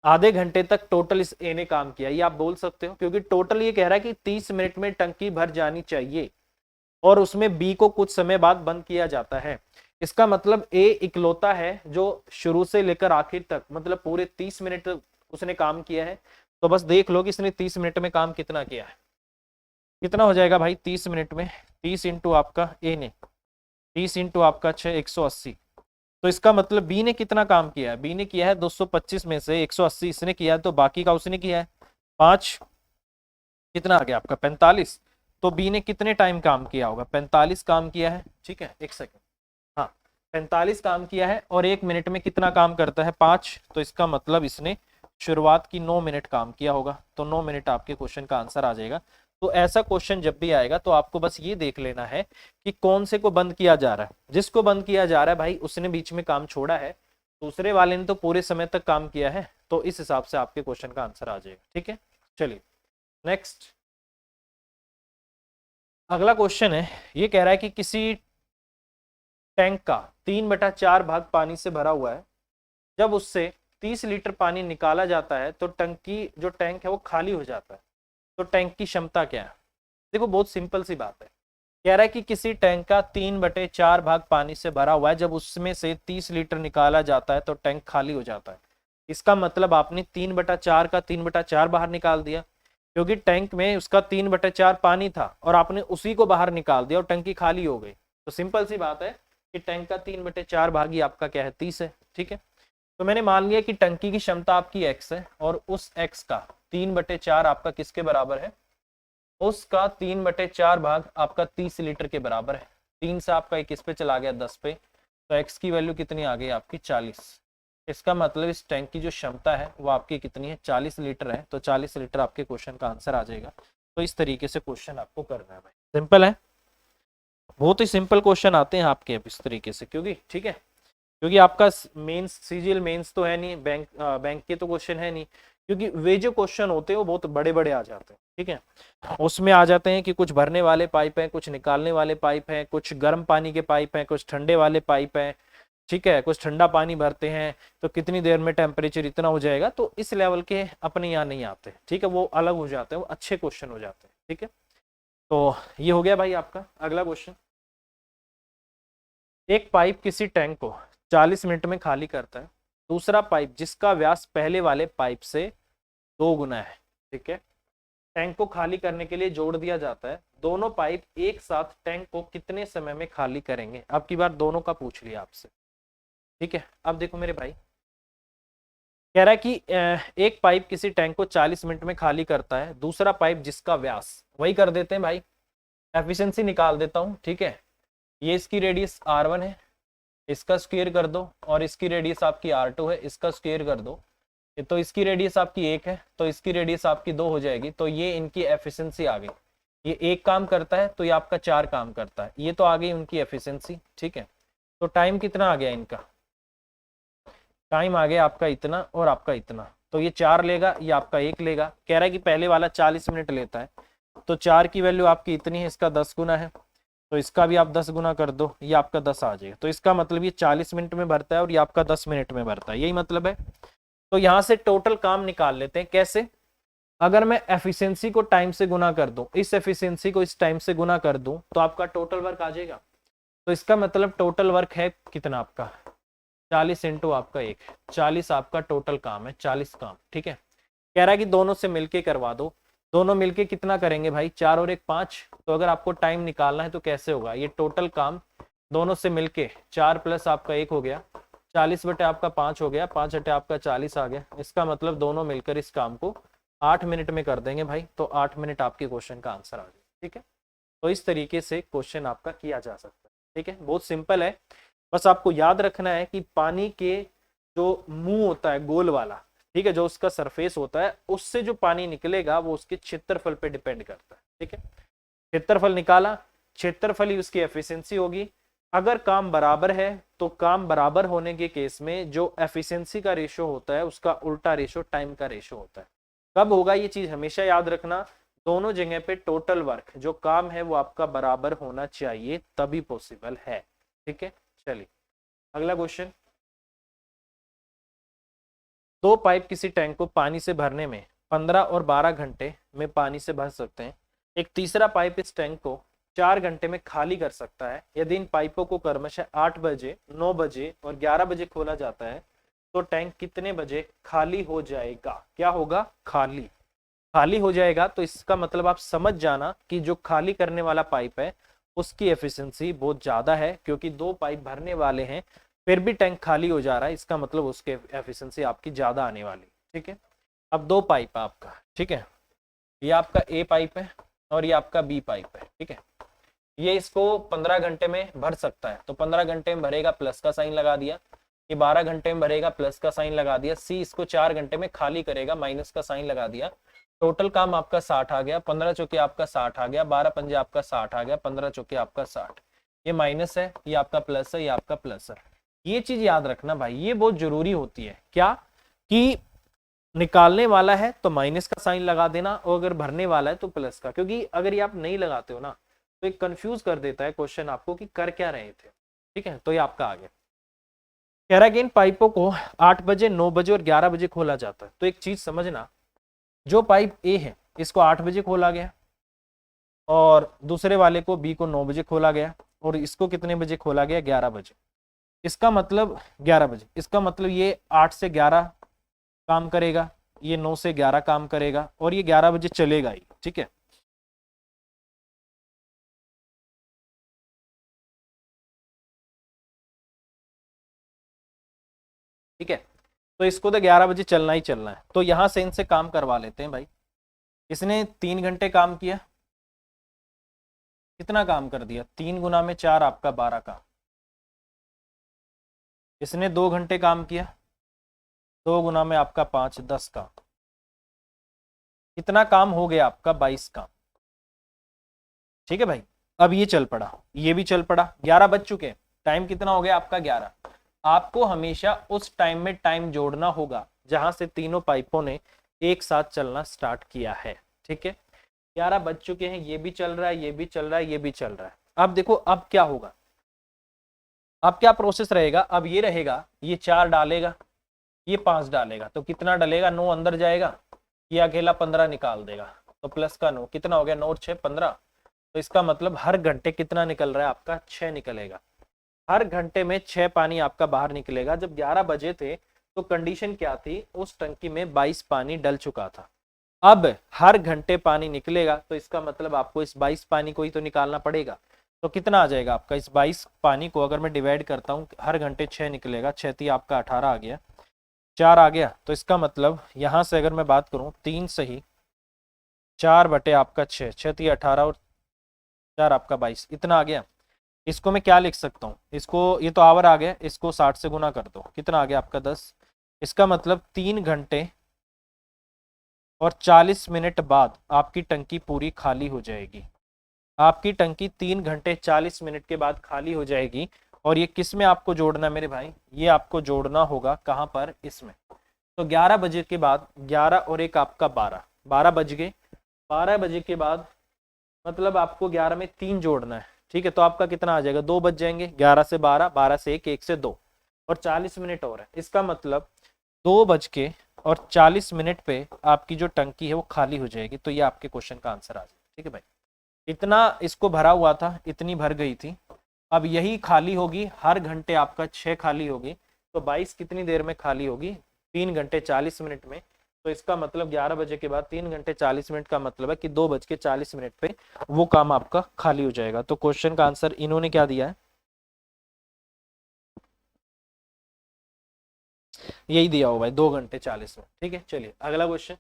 आधे घंटे तक टोटल इस ए ने काम किया, ये आप बोल सकते हो, क्योंकि टोटल ये कह रहा है कि 30 मिनट में टंकी भर जानी चाहिए, और उसमें बी को कुछ समय बाद बंद किया जाता है। इसका मतलब ए इकलौता है जो शुरू से लेकर आखिर तक, मतलब पूरे 30 मिनट उसने काम किया है। तो बस देख लो कि इसने 30 मिनट में काम कितना किया है, कितना हो जाएगा भाई 30 मिनट में, 30 इंटू आपका ए ने 30 इंटू आपका 6 180। तो इसका मतलब बी ने कितना काम किया है, बी ने किया है 225 में से 180 इसने किया है, तो बाकी का उसने किया है 5, कितना आ गया आपका 45। तो बी ने कितने टाइम काम किया होगा 45 काम किया है। ठीक है, एक सेकंड, हाँ 45 काम किया है, और 1 मिनट में कितना काम करता है 5, तो इसका मतलब इसने शुरुआत की 9 मिनट काम किया होगा, तो 9 मिनट आपके क्वेश्चन का आंसर आ जाएगा। तो ऐसा क्वेश्चन जब भी आएगा तो आपको बस ये देख लेना है कि कौन से को बंद किया जा रहा है। जिसको बंद किया जा रहा है भाई उसने बीच में काम छोड़ा है, दूसरे वाले ने तो पूरे समय तक काम किया है, तो इस हिसाब से आपके क्वेश्चन का आंसर आ जाएगा। ठीक है, चलिए नेक्स्ट अगला क्वेश्चन है। ये कह रहा है कि किसी टैंक का 3/4 भाग पानी से भरा हुआ है, जब उससे 30 लीटर पानी निकाला जाता है तो टंकी जो टैंक है वो खाली हो जाता है, तो टैंक की क्षमता क्या है। देखो बहुत सिंपल सी बात है, कह रहा है कि किसी टैंक का 3/4 भाग पानी से भरा हुआ है, जब उसमें से 30 लीटर निकाला जाता है तो टैंक खाली हो जाता है। इसका मतलब आपने 3/4 का 3/4 बाहर निकाल दिया, क्योंकि टैंक में उसका 3/4 पानी था और आपने उसी को बाहर निकाल दिया और टंकी खाली हो गई। तो सिंपल सी बात है कि टैंक का 3/4 भाग ही आपका क्या है 30 है। ठीक है, तो मैंने मान लिया कि टंकी की क्षमता आपकी x है, और उस x का 3/4 आपका किसके बराबर है, उसका 3/4 भाग आपका 30 लीटर के बराबर है। 3 से आपका 21 पे चला गया 10 पे, तो x की वैल्यू कितनी आ गई आपकी 40। इसका मतलब इस टैंक की जो क्षमता है वो आपकी कितनी है, 40 लीटर है। तो 40 लीटर आपके क्वेश्चन का आंसर आ जाएगा। तो इस तरीके से क्वेश्चन आपको करना है भाई, सिंपल है, बहुत ही सिंपल क्वेश्चन आते हैं आपके इस तरीके से, क्योंकि ठीक है, क्योंकि आपका मेंस सीजीएल मेंस तो है नहीं, बैंक के तो क्वेश्चन है नहीं, क्योंकि वे जो क्वेश्चन होते हैं वो बहुत बड़े बड़े आ जाते हैं। ठीक है, उसमें आ जाते हैं कि कुछ भरने वाले पाइप हैं, कुछ निकालने वाले पाइप हैं, कुछ गर्म पानी के पाइप हैं, कुछ ठंडे वाले पाइप हैं। ठीक है, कुछ ठंडा पानी भरते हैं तो कितनी देर में टेम्परेचर इतना हो जाएगा, तो इस लेवल के अपने यहाँ नहीं आते। ठीक है, वो अलग हो जाते हैं, वो अच्छे क्वेश्चन हो जाते हैं। ठीक है, तो ये हो गया भाई आपका अगला क्वेश्चन। एक पाइप किसी टैंक को 40 मिनट में खाली करता है। दूसरा पाइप जिसका व्यास पहले वाले पाइप से 2 गुना है, ठीक है, टैंक को खाली करने के लिए जोड़ दिया जाता है। दोनों पाइप एक साथ टैंक को कितने समय में खाली करेंगे? अब की बार दोनों का पूछ लिया आपसे। ठीक है, अब देखो मेरे भाई, कह रहा है कि एक पाइप किसी टैंक को 40 मिनट में खाली करता है। दूसरा पाइप जिसका व्यास, वही कर देते हैं भाई, एफिशिएंसी निकाल देता हूं। ठीक है, ये इसकी रेडियस R1 है, इसका स्क्वायर कर दो, और इसकी रेडियस आपकी R2 है, इसका स्क्वायर कर दो। तो इसकी रेडियस आपकी 1 है, तो इसकी रेडियस आपकी 2 हो जाएगी। तो ये इनकी एफिशिएंसी आ गई। ये 1 काम करता है तो ये आपका 4 काम करता है। ये तो आ गई उनकी एफिशिएंसी। ठीक है, तो टाइम कितना आ गया इनका? टाइम आ गया आपका इतना और आपका इतना। तो ये 4 लेगा, ये आपका 1 लेगा। कह रहा है कि पहले वाला 40 मिनट लेता है, तो 4 की वैल्यू आपकी इतनी है, इसका 10 गुना है, तो इसका भी आप 10 गुना कर दो, ये आपका 10 आ जाएगा। तो इसका मतलब ये 40 मिनट में भरता है और ये आपका 10 मिनट में भरता है, यही मतलब है। तो यहां से टोटल काम निकाल लेते हैं। कैसे? अगर मैं एफिशिएंसी को टाइम से गुना कर दूं, इस एफिशिएंसी को इस टाइम से गुना कर दूं, तो आपका टोटल वर्क आ जाएगा। तो इसका मतलब टोटल वर्क है कितना आपका? 40 इंटू आपका 1, 40 आपका टोटल काम है, 40 काम। ठीक है, कह रहा है कि दोनों से मिलके करवा दो। दोनों मिलके कितना करेंगे भाई? 4 और 1 5। तो अगर आपको टाइम निकालना है तो कैसे होगा? ये टोटल काम दोनों से मिलके 4 प्लस आपका 1 हो गया, 40 बटे आपका 5 हो गया, 5 बटे आपका 40 आ गया। इसका मतलब दोनों मिलकर इस काम को 8 मिनट में कर देंगे भाई। तो 8 मिनट आपके क्वेश्चन का आंसर आ गया। ठीक है, तो इस तरीके से क्वेश्चन आपका किया जा सकता है। ठीक है, बहुत सिंपल है। बस आपको याद रखना है कि पानी के जो मुंह होता है गोल वाला, ठीक है, जो उसका सरफेस होता है, उससे जो पानी निकलेगा वो उसके क्षेत्रफल पे डिपेंड करता है। ठीक है, क्षेत्रफल निकाला, क्षेत्रफल ही उसकी एफिशिएंसी होगी। अगर काम बराबर है तो काम बराबर होने के केस में जो एफिशिएंसी का रेशो होता है उसका उल्टा रेशो टाइम का रेशो होता है। कब होगा ये चीज हमेशा याद रखना, दोनों जगह पे टोटल वर्क जो काम है वो आपका बराबर होना चाहिए, तभी पॉसिबल है। ठीक है, चलिए अगला क्वेश्चन। 2 पाइप किसी टैंक को पानी से भरने में 15 और 12 घंटे में पानी से भर सकते हैं। एक तीसरा पाइप इस टैंक को 4 घंटे में खाली कर सकता है। यदि इन पाइपों को क्रमशः 8 बजे, 9 बजे और 11 बजे खोला जाता है तो टैंक कितने बजे खाली हो जाएगा? क्या होगा? खाली। खाली हो जाएगा। तो इसका मतलब आप समझ जाना कि जो खाली करने वाला पाइप है उसकी एफिशिएंसी बहुत ज्यादा है, क्योंकि 2 पाइप भरने वाले हैं फिर भी टैंक खाली हो जा रहा है, इसका मतलब उसके एफिशिएंसी आपकी ज्यादा आने वाली। ठीक है, अब 2 पाइप है आपका। ठीक है, ये आपका ए पाइप है और ये आपका बी पाइप है। ठीक है, ये इसको 15 घंटे में भर सकता है, तो 15 घंटे में भरेगा, प्लस का साइन लगा दिया। ये 12 घंटे में भरेगा, प्लस का साइन लगा दिया। सी इसको 4 घंटे में खाली करेगा, माइनस का साइन लगा दिया। टोटल काम आपका 60 आ गया, 15 चौके आपका 60 आ गया, 12 पंजे आपका 60 आ गया, 15 चौके आपका 60। ये माइनस है, ये आपका प्लस है, ये आपका प्लस है। ये चीज याद रखना भाई, ये बहुत जरूरी होती है। क्या? कि निकालने वाला है तो माइनस का साइन लगा देना, और अगर भरने वाला है तो प्लस का, क्योंकि अगर ये आप नहीं लगाते हो ना तो एक कंफ्यूज कर देता है क्वेश्चन आपको कि कर क्या रहे थे। ठीक है, तो ये आपका आ गया। कह रहा है कि इन पाइपों को 8 बजे, 9 बजे और 11 बजे खोला जाता है। तो एक चीज समझना, जो पाइप ए है इसको 8 बजे खोला गया, और दूसरे वाले को बी को 9 बजे खोला गया, और इसको कितने बजे खोला गया? 11 बजे। इसका मतलब 11 बजे, इसका मतलब ये 8 से 11 काम करेगा, ये 9 से 11 काम करेगा, और ये 11 बजे चलेगा ही। ठीक है, ठीक है, तो इसको तो 11 बजे चलना ही चलना है। तो यहां से इनसे काम करवा लेते हैं भाई। इसने 3 घंटे काम किया, कितना काम कर दिया? 3 गुना में 4 आपका 12 का। इसने 2 घंटे काम किया, 2 गुना में आपका 5, 10 काम। कितना काम हो गया आपका? 22 काम। ठीक है भाई। अब ये चल पड़ा, ये भी चल पड़ा, 11 बज चुके। टाइम कितना हो गया आपका? 11। आपको हमेशा उस टाइम में टाइम जोड़ना होगा जहां से तीनों पाइपों ने एक साथ चलना स्टार्ट किया है। ठीक है, 11 बज चुके हैं, ये भी चल रहा है, ये भी चल रहा है, ये भी चल रहा है। अब देखो अब क्या होगा, अब क्या प्रोसेस रहेगा? अब ये रहेगा, ये 4 डालेगा, ये 5 डालेगा, तो कितना डलेगा? 9 अंदर जाएगा, ये अकेला 15 निकाल देगा, तो प्लस का 9 कितना हो गया? 9 और 6 15। तो इसका मतलब हर घंटे कितना निकल रहा है आपका? 6 निकलेगा। हर घंटे में 6 पानी आपका बाहर निकलेगा। जब 11 बजे थे तो कंडीशन क्या थी? उस टंकी में 22 पानी डल चुका था। अब हर घंटे पानी निकलेगा, तो इसका मतलब आपको इस 22 पानी को ही तो निकालना पड़ेगा। तो कितना आ जाएगा आपका? इस 22 पानी को अगर मैं डिवाइड करता हूँ, हर घंटे 6 निकलेगा, 6 3 आपका 18 आ गया, 4 आ गया। तो इसका मतलब यहाँ से अगर मैं बात करूँ, 3 सही 4 बटे आपका 6, 6 3 18 और 4 आपका 22, इतना आ गया। इसको मैं क्या लिख सकता हूँ? इसको, ये तो आवर आ गया, इसको 60 से गुना कर दो, कितना आ गया आपका? 10। इसका मतलब 3 घंटे और 40 मिनट बाद आपकी टंकी पूरी खाली हो जाएगी। आपकी टंकी 3 घंटे 40 मिनट के बाद खाली हो जाएगी। और ये किस में आपको जोड़ना है मेरे भाई? ये आपको जोड़ना होगा कहाँ पर? इसमें। तो 11 बजे के बाद 11 और 1 आपका 12, 12 बज गए। 12 बजे के बाद मतलब आपको 11 में 3 जोड़ना है। ठीक है, तो आपका कितना आ जाएगा? 2 बज जाएंगे। 11 से 12, 12 से 1, 1 से 2, और 40 मिनट और है। इसका मतलब 2 बज के और 40 मिनट पे आपकी जो टंकी है वो खाली हो जाएगी। तो ये आपके क्वेश्चन का आंसर आ जाएगा। ठीक है भाई, इतना इसको भरा हुआ था, इतनी भर गई थी, अब यही खाली होगी। हर घंटे आपका 6 खाली होगी, तो 22 कितनी देर में खाली होगी? 3 घंटे 40 मिनट में। तो इसका मतलब 11 बजे के बाद 3 घंटे 40 मिनट का मतलब है कि 2 बज के 40 मिनट पे वो काम आपका खाली हो जाएगा। तो क्वेश्चन का आंसर इन्होंने क्या दिया है? यही दिया हो भाई, 2 घंटे 40 मिनट। ठीक है, चलिए अगला क्वेश्चन।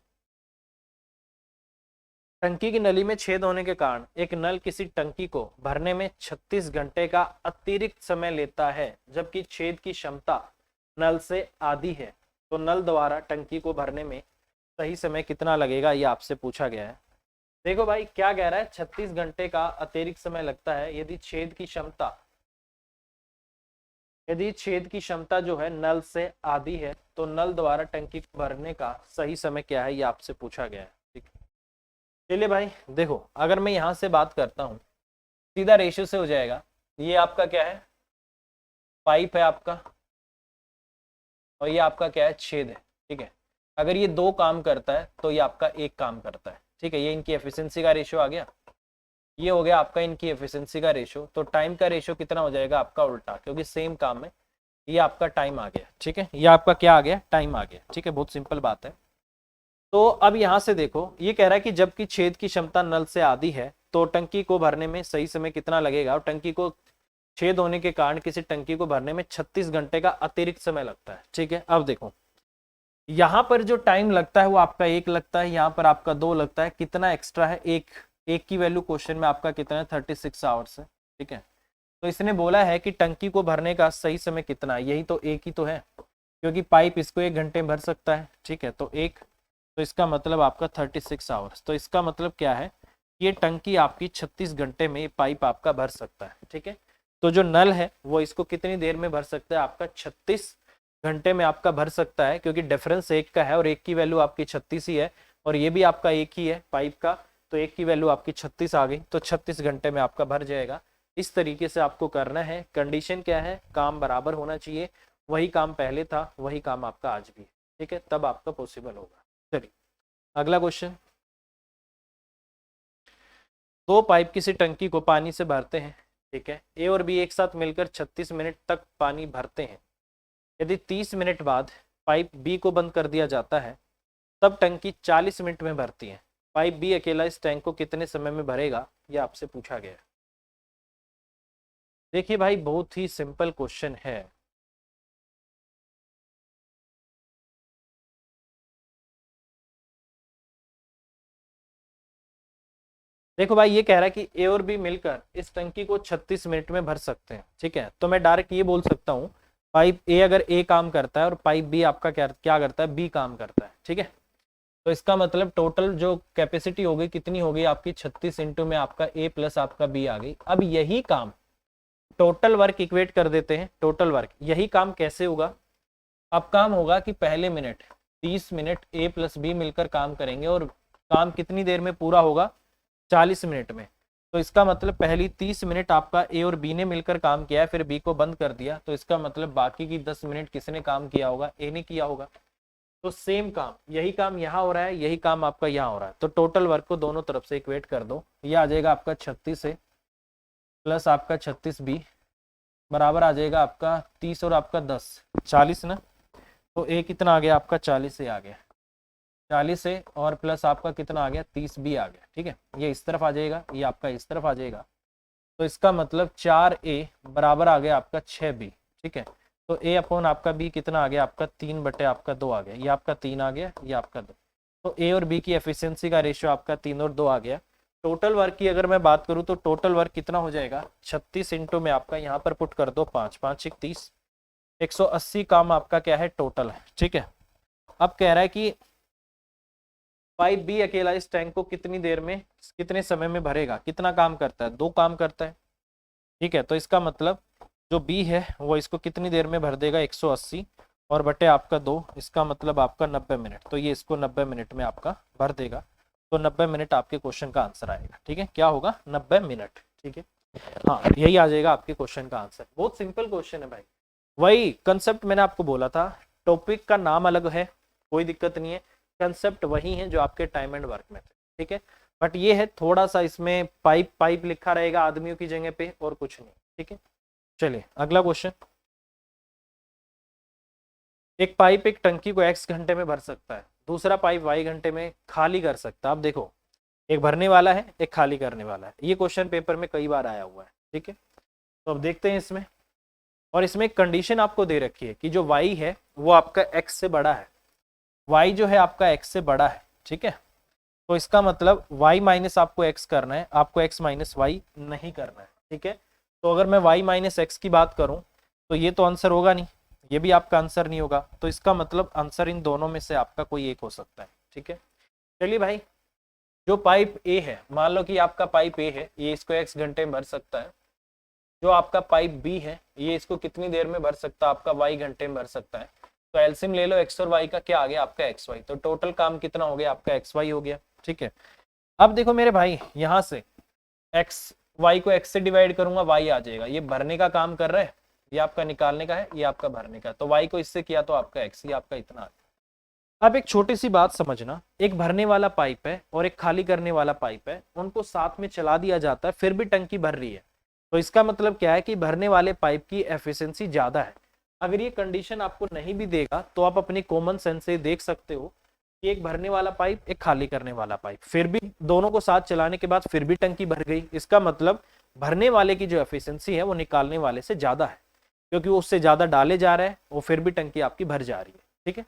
टंकी की नली में छेद होने के कारण एक नल किसी टंकी को भरने में 36 घंटे का अतिरिक्त समय लेता है, जबकि छेद की क्षमता नल से आधी है। तो नल द्वारा टंकी को भरने में सही समय कितना लगेगा? ये आपसे पूछा गया है। देखो भाई क्या कह रहा है, 36 घंटे का अतिरिक्त समय लगता है यदि छेद की क्षमता जो है नल से आधी है, तो नल द्वारा टंकी को भरने का सही समय क्या है? ये आपसे पूछा गया है। ठीक है, चलिए भाई देखो, अगर मैं यहाँ से बात करता हूँ, सीधा रेशियो से हो जाएगा। ये आपका क्या है? पाइप है आपका, और ये आपका क्या है? छेद है। ठीक है, अगर ये 2 काम करता है तो ये आपका 1 काम करता है। ठीक है, ये इनकी एफिशिएंसी का रेशियो आ गया। ये हो गया आपका इनकी एफिशिएंसी का रेशियो। तो टाइम का रेशियो कितना हो जाएगा आपका? उल्टा, क्योंकि सेम काम है। ये आपका टाइम आ गया। ठीक है, ये आपका क्या आ गया? टाइम आ गया। ठीक है, बहुत सिंपल बात है। तो अब यहाँ से देखो, ये कह रहा है कि जबकि छेद की क्षमता नल से आधी है, तो टंकी को भरने में सही समय कितना लगेगा? और टंकी को छेद होने के कारण किसी टंकी को भरने में 36 घंटे का अतिरिक्त समय लगता है। ठीक है, अब देखो यहाँ पर जो टाइम लगता है वो आपका 1 लगता है, यहाँ पर आपका 2 लगता है। कितना एक्स्ट्रा है? 1। 1 की वैल्यू क्वेश्चन में आपका कितना है? 36 आवर्स है। ठीक है, तो इसने बोला है कि टंकी को भरने का सही समय कितना है? यही तो 1 ही तो है, क्योंकि पाइप इसको 1 घंटे में भर सकता है। ठीक है, तो 1, तो इसका मतलब आपका 36 आवर्स। तो इसका मतलब क्या है? ये टंकी आपकी 36 घंटे में पाइप आपका भर सकता है। ठीक है, तो जो नल है वो इसको कितनी देर में भर सकता है? आपका 36 घंटे में आपका भर सकता है, क्योंकि डिफरेंस 1 का है और 1 की वैल्यू आपकी 36 ही है, और ये भी आपका 1 ही है पाइप का। तो 1 की वैल्यू आपकी 36 आ गई, तो 36 घंटे में आपका भर जाएगा। इस तरीके से आपको करना है। कंडीशन क्या है? काम बराबर होना चाहिए। वही काम पहले था, वही काम आपका आज भी है। ठीक है, तब आपका पॉसिबल होगा। चलिए अगला क्वेश्चन। 2 पाइप किसी टंकी को पानी से भरते हैं। ठीक है, ए और बी एक साथ मिलकर 36 मिनट तक पानी भरते हैं। यदि 30 मिनट बाद पाइप बी को बंद कर दिया जाता है, तब टंकी 40 मिनट में भरती है। पाइप बी अकेला इस टैंक को कितने समय में भरेगा? यह आपसे पूछा गया है। देखिए भाई, बहुत ही सिंपल क्वेश्चन है। देखो भाई, ये कह रहा है कि ए और बी मिलकर इस टंकी को 36 मिनट में भर सकते हैं। ठीक है, तो मैं डायरेक्ट ये बोल सकता हूँ पाइप ए अगर ए काम करता है और पाइप बी आपका क्या क्या करता है, बी काम करता है, ठीक है। तो इसका मतलब टोटल जो कैपेसिटी होगी कितनी होगी आपकी 36 इंटू में आपका ए प्लस आपका बी आ गई। अब यही काम टोटल वर्क इक्वेट कर देते हैं, टोटल वर्क यही काम कैसे होगा, अब काम होगा कि पहले मिनट 30 मिनट ए प्लस बी मिलकर काम करेंगे और काम कितनी देर में पूरा होगा, 40 मिनट में। तो इसका मतलब पहली 30 मिनट आपका ए और बी ने मिलकर काम किया है, फिर बी को बंद कर दिया, तो इसका मतलब बाकी की 10 मिनट किसने काम किया होगा, ए ने किया होगा। तो सेम काम, यही काम यहाँ हो रहा है, यही काम आपका यहाँ हो रहा है, तो टोटल वर्क को दोनों तरफ से इक्वेट कर दो। ये आ जाएगा आपका 36 ए प्लस आपका 36 बी बराबर आ जाएगा आपका 30 और आपका 10 40 ना। तो ए कितना आ गया आपका 40 ए आ गया, 40 ए और प्लस आपका कितना आ गया 30 बी आ गया, ठीक है। ये इस तरफ आ जाएगा, ये आपका इस तरफ आ जाएगा, तो इसका मतलब 4 ए बराबर आ गया आपका 6 बी, ठीक है। तो ए अपॉन आपका बी कितना आ गया आपका 3 बटे आपका 2 आ गया, ये आपका 3 आ गया, ये आपका 2। तो ए और बी की एफिशिएंसी का रेशियो आपका 3 और 2 आ गया। टोटल वर्क की अगर मैं बात करूं तो टोटल वर्क कितना हो जाएगा, 36 इंटू में आपका यहाँ पर पुट कर दो 5 5 30, 180 काम आपका क्या है टोटल है, ठीक है। अब कह रहा है कि पाइप बी अकेला इस टैंक को कितनी देर में कितने समय में भरेगा, कितना काम करता है, 2 काम करता है, ठीक है। तो इसका मतलब जो बी है वो इसको कितनी देर में भर देगा, 180 और बटे आपका 2, इसका मतलब आपका 90 मिनट, तो ये इसको 90 मिनट में आपका भर देगा। तो 90 मिनट आपके क्वेश्चन का आंसर आएगा, ठीक है। क्या होगा, 90 मिनट, ठीक है। हाँ, यही आ जाएगा आपके क्वेश्चन का आंसर। बहुत सिंपल क्वेश्चन है भाई, वही कंसेप्ट मैंने आपको बोला था, टॉपिक का नाम अलग है, कोई दिक्कत नहीं है, कंसेप्ट वही है जो आपके टाइम एंड वर्क में थे, ठीक है। बट ये है थोड़ा सा इसमें पाइप पाइप लिखा रहेगा आदमियों की जगह पे और कुछ नहीं, ठीक है। चलिए अगला क्वेश्चन, एक पाइप एक टंकी को x घंटे में भर सकता है, दूसरा पाइप y घंटे में खाली कर सकता है। अब देखो, एक भरने वाला है, एक खाली करने वाला है, ये क्वेश्चन पेपर में कई बार आया हुआ है, ठीक है। तो अब देखते हैं इसमें, और इसमें एक कंडीशन आपको दे रखी है कि जो y है वो आपका x से बड़ा है, y जो है आपका x से बड़ा है, ठीक है। तो इसका मतलब y माइनस आपको x करना है, आपको x माइनस y नहीं करना है, ठीक है। तो अगर मैं y माइनस x की बात करूं तो ये तो आंसर होगा नहीं, ये भी आपका आंसर नहीं होगा, तो इसका मतलब आंसर इन दोनों में से आपका कोई एक हो सकता है, ठीक है। चलिए भाई, जो पाइप ए है, मान लो कि आपका पाइप ए है, ये इसको x घंटे में भर सकता है। जो आपका पाइप बी है, ये इसको कितनी देर में भर सकता है, आपका y घंटे में भर सकता है। तो एलसीएम ले लो x और y का, क्या आ गया आपका xy, तो टोटल काम कितना हो गया आपका xy हो गया, ठीक है। अब देखो मेरे भाई, यहाँ से x y को x से डिवाइड करूंगा, y आ जाएगा, ये भरने का काम कर रहा है, ये आपका निकालने का है, ये आपका भरने का है। तो y को इससे किया तो आपका x, ये आपका इतना आ गया। अब एक छोटी सी बात समझना, एक भरने वाला पाइप है और एक खाली करने वाला पाइप है, उनको साथ में चला दिया जाता है, फिर भी टंकी भर रही है। तो इसका मतलब क्या है कि भरने वाले पाइप की एफिशिएंसी ज्यादा है। अगर ये कंडीशन आपको नहीं भी देगा तो आप अपनी कॉमन सेंस से देख सकते हो कि एक भरने वाला पाइप, एक खाली करने वाला पाइप, फिर भी दोनों को साथ चलाने के बाद फिर भी टंकी भर गई। इसका मतलब भरने वाले की जो एफिशिएंसी है वो निकालने वाले से ज्यादा है, क्योंकि वो उससे ज्यादा डाले जा रहा है, वो फिर भी टंकी आपकी भर जा रही है, ठीक है।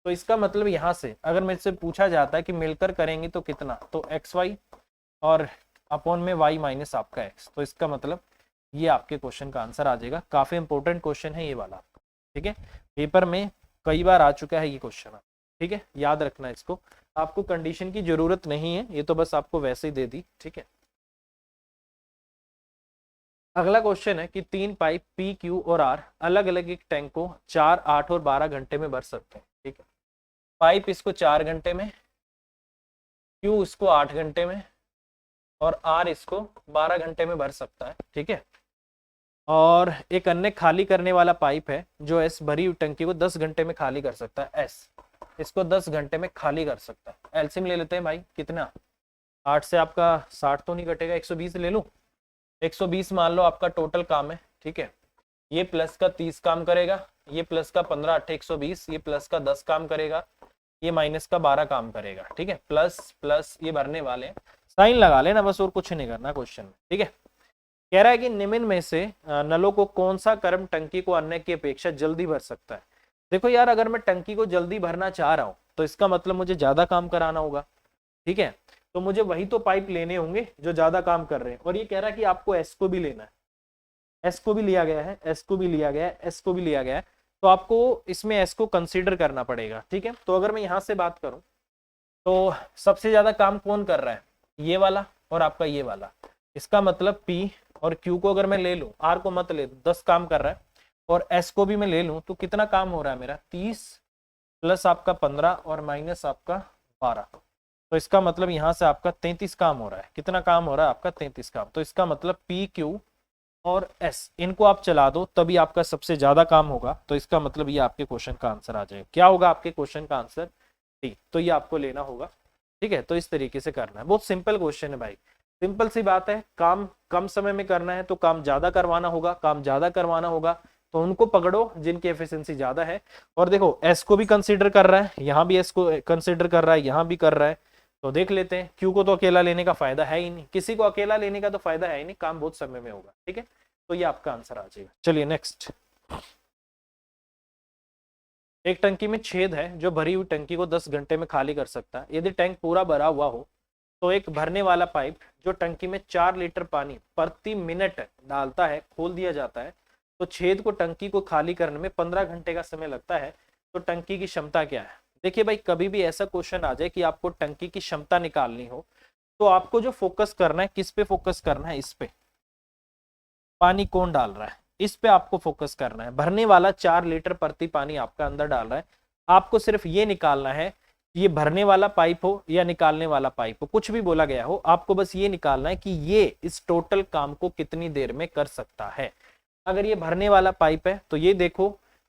तो इसका मतलब यहाँ से अगर मेरे से पूछा जाता है कि मिलकर करेंगे तो कितना, तो एक्स वाई और अपॉन में y माइनस आपका x, तो इसका मतलब ये आपके क्वेश्चन का आंसर आ जाएगा। काफी इंपॉर्टेंट क्वेश्चन है ये वाला, ठीक है। पेपर में कई बार आ चुका है ये क्वेश्चन, ठीक है, याद रखना इसको। आपको कंडीशन की जरूरत नहीं है, ये तो बस आपको वैसे ही दे दी, ठीक है। अगला क्वेश्चन है कि 3 पाइप P, Q और R अलग अलग एक टैंक को 4, 8 और 12 घंटे में भर सकते हैं, ठीक है। पाइप इसको 4 घंटे में, Q इसको 8 घंटे में और R इसको 12 घंटे में भर सकता है, ठीक है। और एक अन्य खाली करने वाला पाइप है जो S भरी हुई टंकी को 10 घंटे में खाली कर सकता है, S इसको 10 घंटे में खाली कर सकता है। एलसीएम ले लेते हैं भाई, कितना, 8 से आपका 60 तो नहीं घटेगा, 120 ले लूं, 120 मान लो आपका टोटल काम है, ठीक है। ये प्लस का 30 काम करेगा, ये प्लस का 15 8 120, ये प्लस का 10 काम करेगा, ये माइनस का 12 काम करेगा, ठीक है। प्लस प्लस ये भरने वाले हैं, साइन लगा लेना बस, और कुछ नहीं करना क्वेश्चन में, ठीक है। कह रहा है कि निम्न में से नलों को कौन सा क्रम टंकी को अन्य की अपेक्षा जल्दी भर सकता है। देखो यार, अगर मैं टंकी को जल्दी भरना चाह रहा हूं तो इसका मतलब मुझे ज्यादा काम कराना होगा, ठीक है। तो मुझे वही तो पाइप लेने होंगे जो ज्यादा काम कर रहे हैं, और ये कह रहा है कि आपको एस को भी लेना है, एस को भी लिया गया है, एस को भी लिया गया है, एस को भी लिया गया है, तो आपको इसमें एस को कंसीडर करना पड़ेगा। ठीक है, तो अगर मैं यहाँ से बात करूं तो सबसे ज्यादा काम कौन कर रहा है, ये वाला और आपका ये वाला। इसका मतलब P और Q को अगर मैं ले लूं, R को मत ले, 10 काम कर रहा है, और S को भी मैं ले लूं तो कितना काम हो रहा है मेरा, 30 प्लस आपका 15 और माइनस आपका 12। तो इसका मतलब यहाँ से आपका 33 काम हो रहा है। कितना काम हो रहा है आपका, 33 काम। तो इसका मतलब P, Q और S इनको आप चला दो तभी आपका सबसे ज्यादा काम होगा। तो इसका मतलब ये आपके क्वेश्चन का आंसर आ जाएगा। क्या होगा आपके क्वेश्चन का आंसर, डी। तो ये आपको लेना होगा। ठीक है, तो इस तरीके से करना है। बहुत सिंपल क्वेश्चन है भाई, सिंपल सी बात है। काम कम समय में करना है तो काम ज्यादा करवाना होगा, काम ज्यादा करवाना होगा तो उनको पकड़ो जिनकी एफिशिएंसी ज्यादा है। और देखो एस को भी कंसीडर कर रहा है, यहाँ भी एस को कंसीडर कर रहा है, यहाँ भी कर रहा है। तो देख लेते हैं, क्यू को तो अकेला लेने का फायदा है ही नहीं, किसी को अकेला लेने का तो फायदा है ही नहीं, काम बहुत समय में होगा। ठीक है, तो ये आपका आंसर आ जाएगा। चलिए नेक्स्ट। एक टंकी में छेद है जो भरी हुई टंकी को 10 घंटे में खाली कर सकता है। यदि टैंक पूरा भरा हुआ हो तो एक भरने वाला पाइप जो टंकी में 4 लीटर पानी प्रति मिनट डालता है खोल दिया जाता है, तो छेद को टंकी को खाली करने में 15 घंटे का समय लगता है। तो टंकी की क्षमता क्या है। देखिए भाई, कभी भी ऐसा क्वेश्चन आ जाए कि आपको टंकी की क्षमता निकालनी हो तो आपको जो फोकस करना है, किस पे फोकस करना है, इस पे, पानी कौन डाल रहा है, इस पे आपको फोकस करना है। भरने वाला 4 लीटर प्रति पानी आपका अंदर डाल रहा है। आपको सिर्फ ये निकालना है, ये भरने वाला पाइप हो या निकालने वाला पाइप हो, कुछ भी बोला गया हो, आपको बस ये निकालना है कि ये इस टोटल काम को कितनी देर में कर सकता है। अगर ये भरने वाला पाइप है तो ये देखो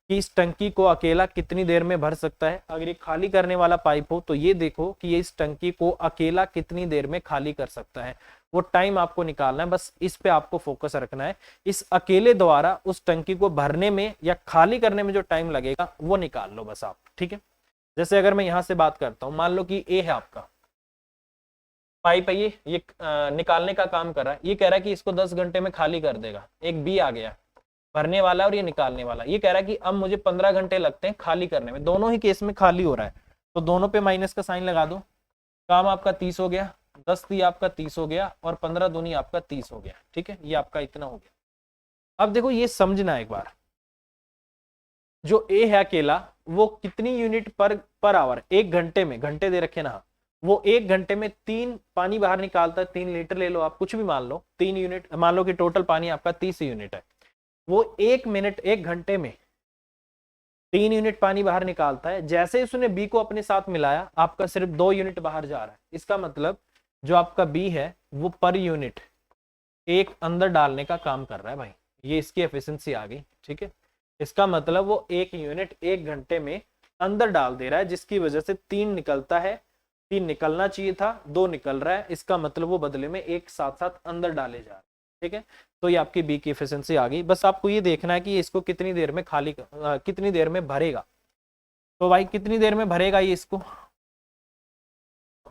कि इस टंकी को अकेला कितनी देर में भर सकता है। अगर ये खाली करने वाला पाइप हो तो ये देखो कि ये इस टंकी को अकेला कितनी देर में खाली कर सकता है। वो टाइम आपको निकालना है, बस इस पे आपको फोकस रखना है। इस अकेले द्वारा उस टंकी को भरने में या खाली करने में जो टाइम लगेगा वो निकाल लो बस आप। ठीक है, जैसे अगर मैं यहां से बात करता हूं, मान लो कि ए है आपका पाइप है, ये निकालने का काम कर रहा है। ये कह रहा है कि इसको 10 घंटे में खाली कर देगा। एक बी आ गया, भरने वाला और ये निकालने वाला। ये कह रहा है कि अब मुझे 15 घंटे लगते हैं खाली करने में। दोनों ही केस में खाली हो रहा है, तो दोनों पे माइनस का साइन लगा दो। काम आपका 30 हो गया, 10 दी आपका 30 हो गया और 15 दूनी आपका 30 हो गया। ठीक है, ये आपका इतना हो गया। अब देखो ये समझना एक बार, जो ए है अकेला वो कितनी यूनिट पर आवर, एक घंटे में, घंटे दे रखे ना, वो एक घंटे में 3 पानी बाहर निकालता है। 3 लीटर ले लो आप, कुछ भी मान लो, 3 यूनिट मान लो कि टोटल पानी आपका 30 यूनिट है। वो 1 मिनट, 1 घंटे में 3 यूनिट पानी बाहर निकालता है। जैसे ही उसने बी को अपने साथ मिलाया, आपका सिर्फ 2 यूनिट बाहर जा रहा है। इसका मतलब जो आपका बी है वो पर यूनिट एक अंदर डालने का काम कर रहा है भाई। ये इसकी एफिशिएंसी आ गई। ठीक है, इसका मतलब वो 1 यूनिट 1 घंटे में अंदर डाल दे रहा है, जिसकी वजह से 3 निकलता है। 3 निकलना चाहिए था, 2 निकल रहा है। इसका मतलब वो बदले में एक साथ साथ अंदर डाले जा रहे हैं। ठीक है, तो ये आपकी बी की एफिशिएंसी आ गई। बस आपको ये देखना है कि इसको कितनी देर में खाली कितनी देर में भरेगा। तो भाई कितनी देर में भरेगा ये इसको,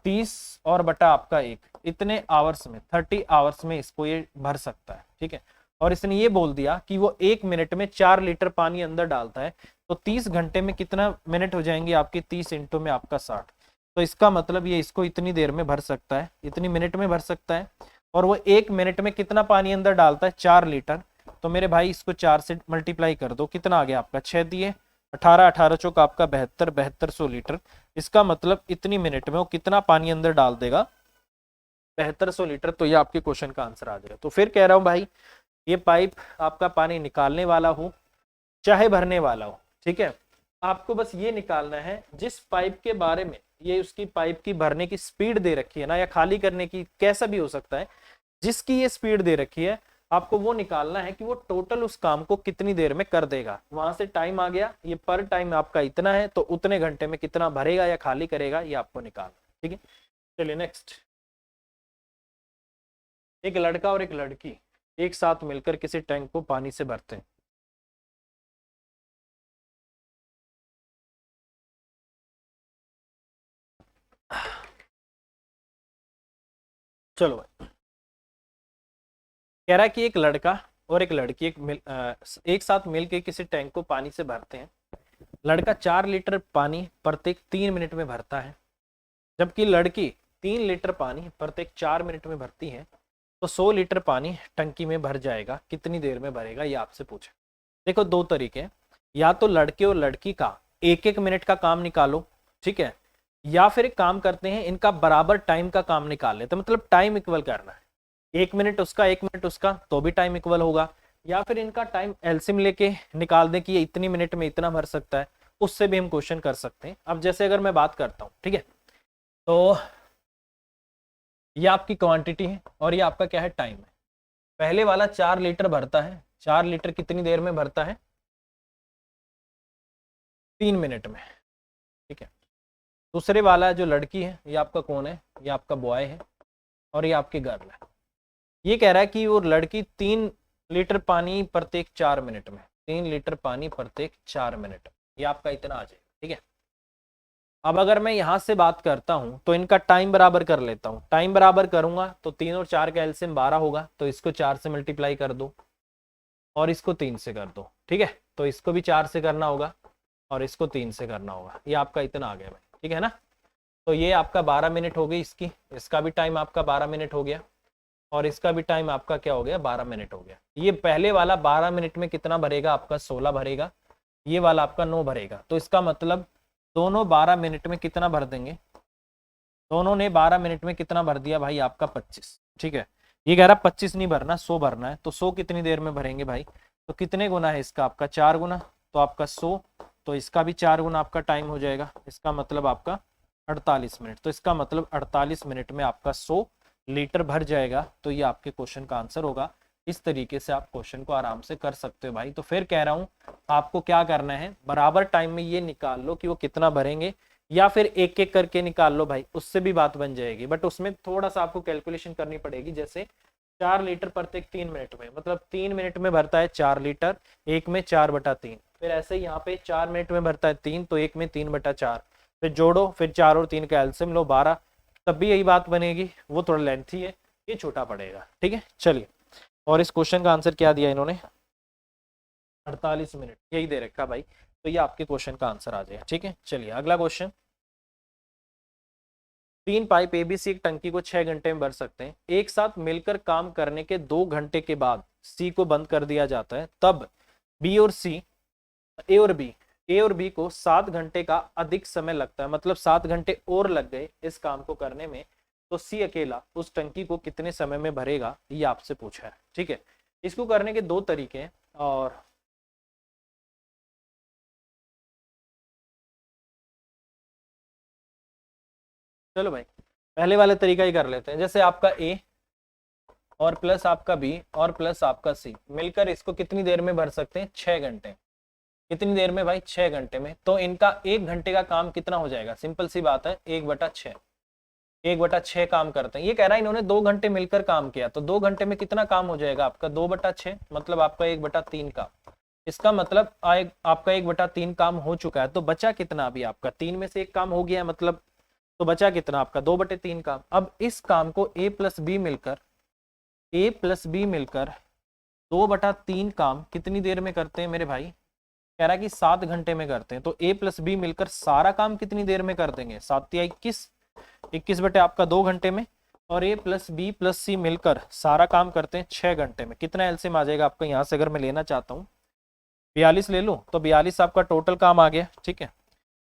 30 और बटा आपका 1, इतने आवर्स में, 30 आवर्स में इसको ये भर सकता है। ठीक है, और इसने ये बोल दिया कि वो 1 मिनट में 4 लीटर पानी अंदर डालता है। तो 30 घंटे में कितना मिनट हो जाएंगे आपकी, 30 इंटू में आपका 60। तो इसका मतलब ये इसको इतनी देर में भर सकता है, इतनी मिनट में भर सकता है। और वो 1 मिनट में कितना पानी अंदर डालता है, 4 लीटर। तो मेरे भाई इसको 4 से मल्टीप्लाई कर दो, कितना आ गया आपका, 6 दिए 18, 18 चौक आपका 72, 7200 लीटर। इसका मतलब इतनी मिनट में वो कितना पानी अंदर डाल देगा, 7200 लीटर। तो ये आपके क्वेश्चन का आंसर आ जाएगा। तो फिर कह रहा हूं भाई, ये पाइप आपका पानी निकालने वाला हो चाहे भरने वाला हो, ठीक है, आपको बस ये निकालना है जिस पाइप के बारे में ये उसकी पाइप की भरने की स्पीड दे रखी है ना, या खाली करने की, कैसा भी हो सकता है, जिसकी ये स्पीड दे रखी है, आपको वो निकालना है कि वो टोटल उस काम को कितनी देर में कर देगा। वहां से टाइम आ गया, ये पर टाइम आपका इतना है, तो उतने घंटे में कितना भरेगा या खाली करेगा, ये आपको निकालना। ठीक है, चलिए नेक्स्ट। एक लड़का और एक लड़की एक साथ मिलकर किसी टैंक को पानी से भरते हैं। चलो भाई, कह रहा है कि एक लड़का और एक लड़की एक साथ मिलकर किसी टैंक को पानी से भरते हैं। लड़का 4 लीटर पानी प्रत्येक 3 मिनट में भरता है, जबकि लड़की 3 लीटर पानी प्रत्येक 4 मिनट में भरती है। तो 100 लीटर पानी टंकी में भर जाएगा, कितनी देर में भरेगा, ये आपसे पूछे। देखो दो तरीके हैं, या तो लड़के और लड़की का एक एक मिनट का काम निकालो, ठीक है, या फिर एक काम करते हैं इनका बराबर टाइम का काम निकाल लेते हैं, मतलब टाइम इक्वल करना है, 1 मिनट उसका 1 मिनट उसका तो भी टाइम इक्वल होगा, या फिर इनका टाइम एलसीएम लेके निकाल दें कि ये इतनी मिनट में इतना भर सकता है, उससे भी हम क्वेश्चन कर सकते हैं। अब जैसे अगर मैं बात करता हूँ, ठीक है, तो ये आपकी क्वांटिटी है और ये आपका क्या है, टाइम है। पहले वाला 4 लीटर भरता है, 4 लीटर कितनी देर में भरता है, 3 मिनट में, ठीक है। दूसरे वाला जो लड़की है, ये आपका कौन है, ये आपका बॉय है और ये आपकी गर्ल है। ये कह रहा है कि वो लड़की 3 लीटर पानी प्रत्येक 4 मिनट में, 3 लीटर पानी प्रत्येक 4 मिनट, ये आपका इतना आ जाएगा, ठीक है। अब अगर मैं यहां से बात करता हूं तो इनका टाइम बराबर कर लेता हूं, टाइम बराबर करूंगा तो 3 और 4 का एलसीएम 12 होगा, तो इसको 4 से मल्टीप्लाई कर दो और इसको 3 से कर दो, ठीक है, तो इसको भी 4 से करना होगा और इसको 3 से करना होगा, ये आपका इतना आ गया भाई, ठीक है ना। तो ये आपका 12 मिनट हो गई इसकी, इसका भी टाइम आपका 12 मिनट हो गया और इसका भी टाइम आपका क्या हो गया, 12 मिनट हो गया। ये पहले वाला 12 मिनट में कितना भरेगा, आपका 16 भरेगा, ये वाला आपका 9 भरेगा, तो इसका मतलब दोनों 12 मिनट में कितना भर देंगे, दोनों ने 12 मिनट में कितना भर दिया भाई, आपका 25, ठीक है। ये कह रहा 25 नहीं भरना, 100 भरना है, तो 100 कितनी देर में भरेंगे भाई, तो कितने गुना है इसका, आपका 4 गुना, तो आपका 100, तो इसका भी 4 गुना आपका टाइम हो जाएगा, इसका मतलब आपका 48 मिनट, तो इसका मतलब 48 मिनट में आपका 100 लीटर भर जाएगा, तो ये आपके क्वेश्चन का आंसर होगा। इस तरीके से आप क्वेश्चन को आराम से कर सकते हो भाई। तो फिर कह रहा हूँ आपको क्या करना है, बराबर टाइम में ये निकाल लो कि वो कितना भरेंगे, या फिर एक एक करके निकाल लो भाई, उससे भी बात बन जाएगी, बट उसमें थोड़ा सा आपको कैलकुलेशन करनी पड़ेगी। जैसे 4 लीटर प्रत्येक 3 मिनट में, मतलब 3 मिनट में भरता है 4 लीटर, एक में 4/3, फिर ऐसे यहाँ पे 4 मिनट में भरता है 3, तो एक में 3/4, फिर जोड़ो, फिर 4 और 3 का एलसीएम लो 12, तब भी यही बात बनेगी, वो थोड़ा लेंथी है, ये छोटा पड़ेगा, ठीक है। चलिए, और इस क्वेश्चन का आंसर क्या दिया इन्होंने, 48 मिनट यही दे रखा भाई, तो ये आपके क्वेश्चन का आंसर आ जाएगा, ठीक है। चलिए अगला क्वेश्चन, 3 पाइप एबीसी एक टंकी को 6 घंटे में भर सकते हैं, एक साथ मिलकर काम करने के 2 घंटे के बाद सी को बंद कर दिया जाता है, तब बी और सी, ए और बी को 7 घंटे का अधिक समय लगता है, मतलब 7 घंटे और लग गए इस काम को करने में, तो सी अकेला उस टंकी को कितने समय में भरेगा, ये आपसे पूछा है, ठीक है। इसको करने के दो तरीके हैं, और चलो भाई पहले वाले तरीका ही कर लेते हैं। जैसे आपका ए और प्लस आपका बी और प्लस आपका सी मिलकर इसको कितनी देर में भर सकते हैं, 6 घंटे। कितनी देर में भाई, 6 घंटे में। तो इनका 1 घंटे का काम कितना हो जाएगा, सिंपल सी बात है, 1/6, 1/6 काम करते हैं। ये कह रहा है इन्होंने 2 घंटे मिलकर काम किया, तो 2 घंटे में कितना काम हो जाएगा आपका, 2/6, मतलब आपका 1/3 का। इसका मतलब आपका 1/3 काम हो चुका है, तो बचा कितना अभी आपका, 3 में से एक काम हो गया, मतलब तो बचा कितना आपका, 2/3 काम। अब इस काम को ए प्लस बी मिलकर 2/3 काम कितनी देर में करते हैं मेरे भाई, कह रहा है कि 7 घंटे में करते हैं। तो ए प्लस बी मिलकर सारा काम कितनी देर में कर देंगे, 7 या 21, 21 बटे आपका 2 घंटे में, और ए प्लस बी प्लस सी मिलकर सारा काम करते हैं 6 घंटे में। कितना एलसीएम आ जाएगा आपका, यहाँ से अगर मैं लेना चाहता हूँ 42 ले लूँ, तो 42 आपका टोटल काम आ गया, ठीक है।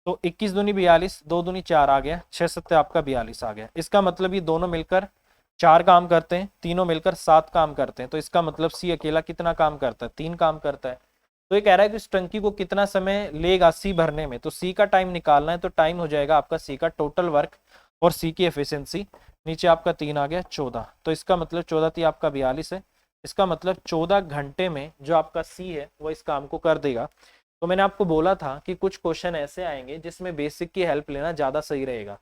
तो 21 दूनी 42, 2 दूनी 4 आ गया, 6 सत्ते आपका 42 आ गया। इसका मतलब ये दोनों मिलकर 4 काम करते हैं, तीनों मिलकर 7 काम करते हैं, तो इसका मतलब सी अकेला कितना काम करता है, 3 काम करता है। तो ये कह रहा है कि इस टंकी को कितना समय लेगा सी भरने में, तो सी का टाइम निकालना है, तो टाइम हो जाएगा आपका सी का टोटल वर्क और सी की एफिशिएंसी, नीचे आपका 3 आ गया 14, तो इसका मतलब 14 थी आपका 42 है, इसका मतलब 14 घंटे में जो आपका सी है वो इस काम को कर देगा। तो मैंने आपको बोला था कि कुछ क्वेश्चन ऐसे आएंगे जिसमें बेसिक की हेल्प लेना ज़्यादा सही रहेगा,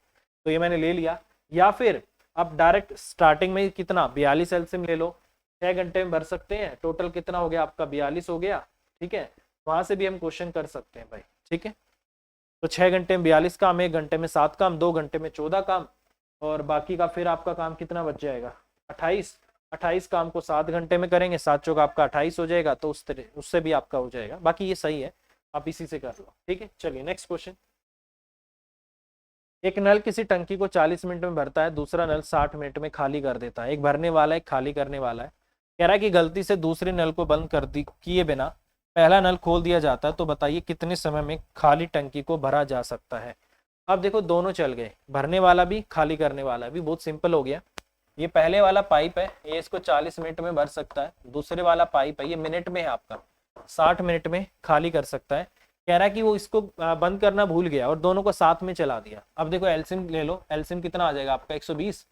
तो ये मैंने ले लिया। या फिर आप डायरेक्ट स्टार्टिंग में कितना 42 एलसीएम ले लो, 6 घंटे में भर सकते हैं, टोटल कितना हो गया आपका 42 हो गया, ठीक है। वहां से भी हम क्वेश्चन कर सकते हैं भाई, ठीक है। तो 6 घंटे में 42 काम, 1 घंटे में 7 काम, 2 घंटे में 14 काम, और बाकी का फिर आपका काम कितना बच जाएगा, 28। 28 काम को 7 घंटे में करेंगे, 7 चौक आपका 28 हो जाएगा, तो उस तरह उससे भी आपका हो जाएगा। बाकी ये सही है, आप इसी से कर लो, ठीक है। चलिए नेक्स्ट क्वेश्चन, एक नल किसी टंकी को 40 मिनट में भरता है, दूसरा नल 60 मिनट में खाली कर देता है। एक भरने वाला है, एक खाली करने वाला है। कह रहा है कि गलती से दूसरे नल को बंद कर दी किए बिना पहला नल खोल दिया जाता है तो बताइए कितने समय में खाली टंकी को भरा जा सकता है। अब देखो दोनों चल गए, भरने वाला भी खाली करने वाला भी, बहुत सिंपल हो गया। ये पहले वाला पाइप है, ये इसको 40 मिनट में भर सकता है। दूसरे वाला पाइप है, ये मिनट में है आपका, 60 मिनट में खाली कर सकता है। कह रहा है कि वो इसको बंद करना भूल गया और दोनों को साथ में चला दिया। अब देखो एलसीएम ले लो, एलसीएम कितना आ जाएगा आपका 120,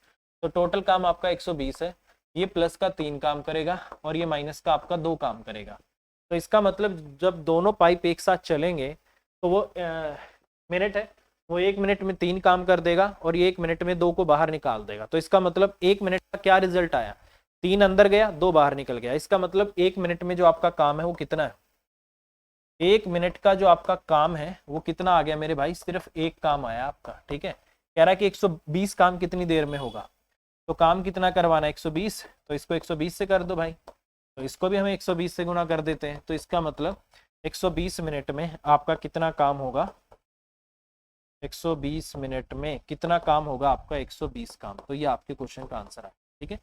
तो टोटल काम आपका 120 है। ये प्लस का 3 काम करेगा और ये माइनस का आपका 2 काम करेगा। तो इसका मतलब जब दोनों पाइप एक साथ चलेंगे तो वो मिनट है, वो 1 मिनट में 3 काम कर देगा और ये 1 मिनट में 2 को बाहर निकाल देगा। तो इसका मतलब 1 मिनट का क्या रिजल्ट आया, 3 अंदर गया 2 बाहर निकल गया। इसका मतलब 1 मिनट में जो आपका काम है वो कितना है, 1 मिनट का जो आपका काम है वो कितना आ गया मेरे भाई, सिर्फ 1 काम आया आपका। ठीक है, कह रहा है कि 120 काम कितनी देर में होगा, तो काम कितना करवाना है 120, तो इसको 120 से कर दो भाई, तो इसको भी हमें 120 से गुना कर देते हैं। तो इसका मतलब 120 मिनट में आपका कितना काम होगा, 120 मिनट में कितना काम होगा आपका, 120 काम। तो ये आपके क्वेश्चन का आंसर है। ठीक है,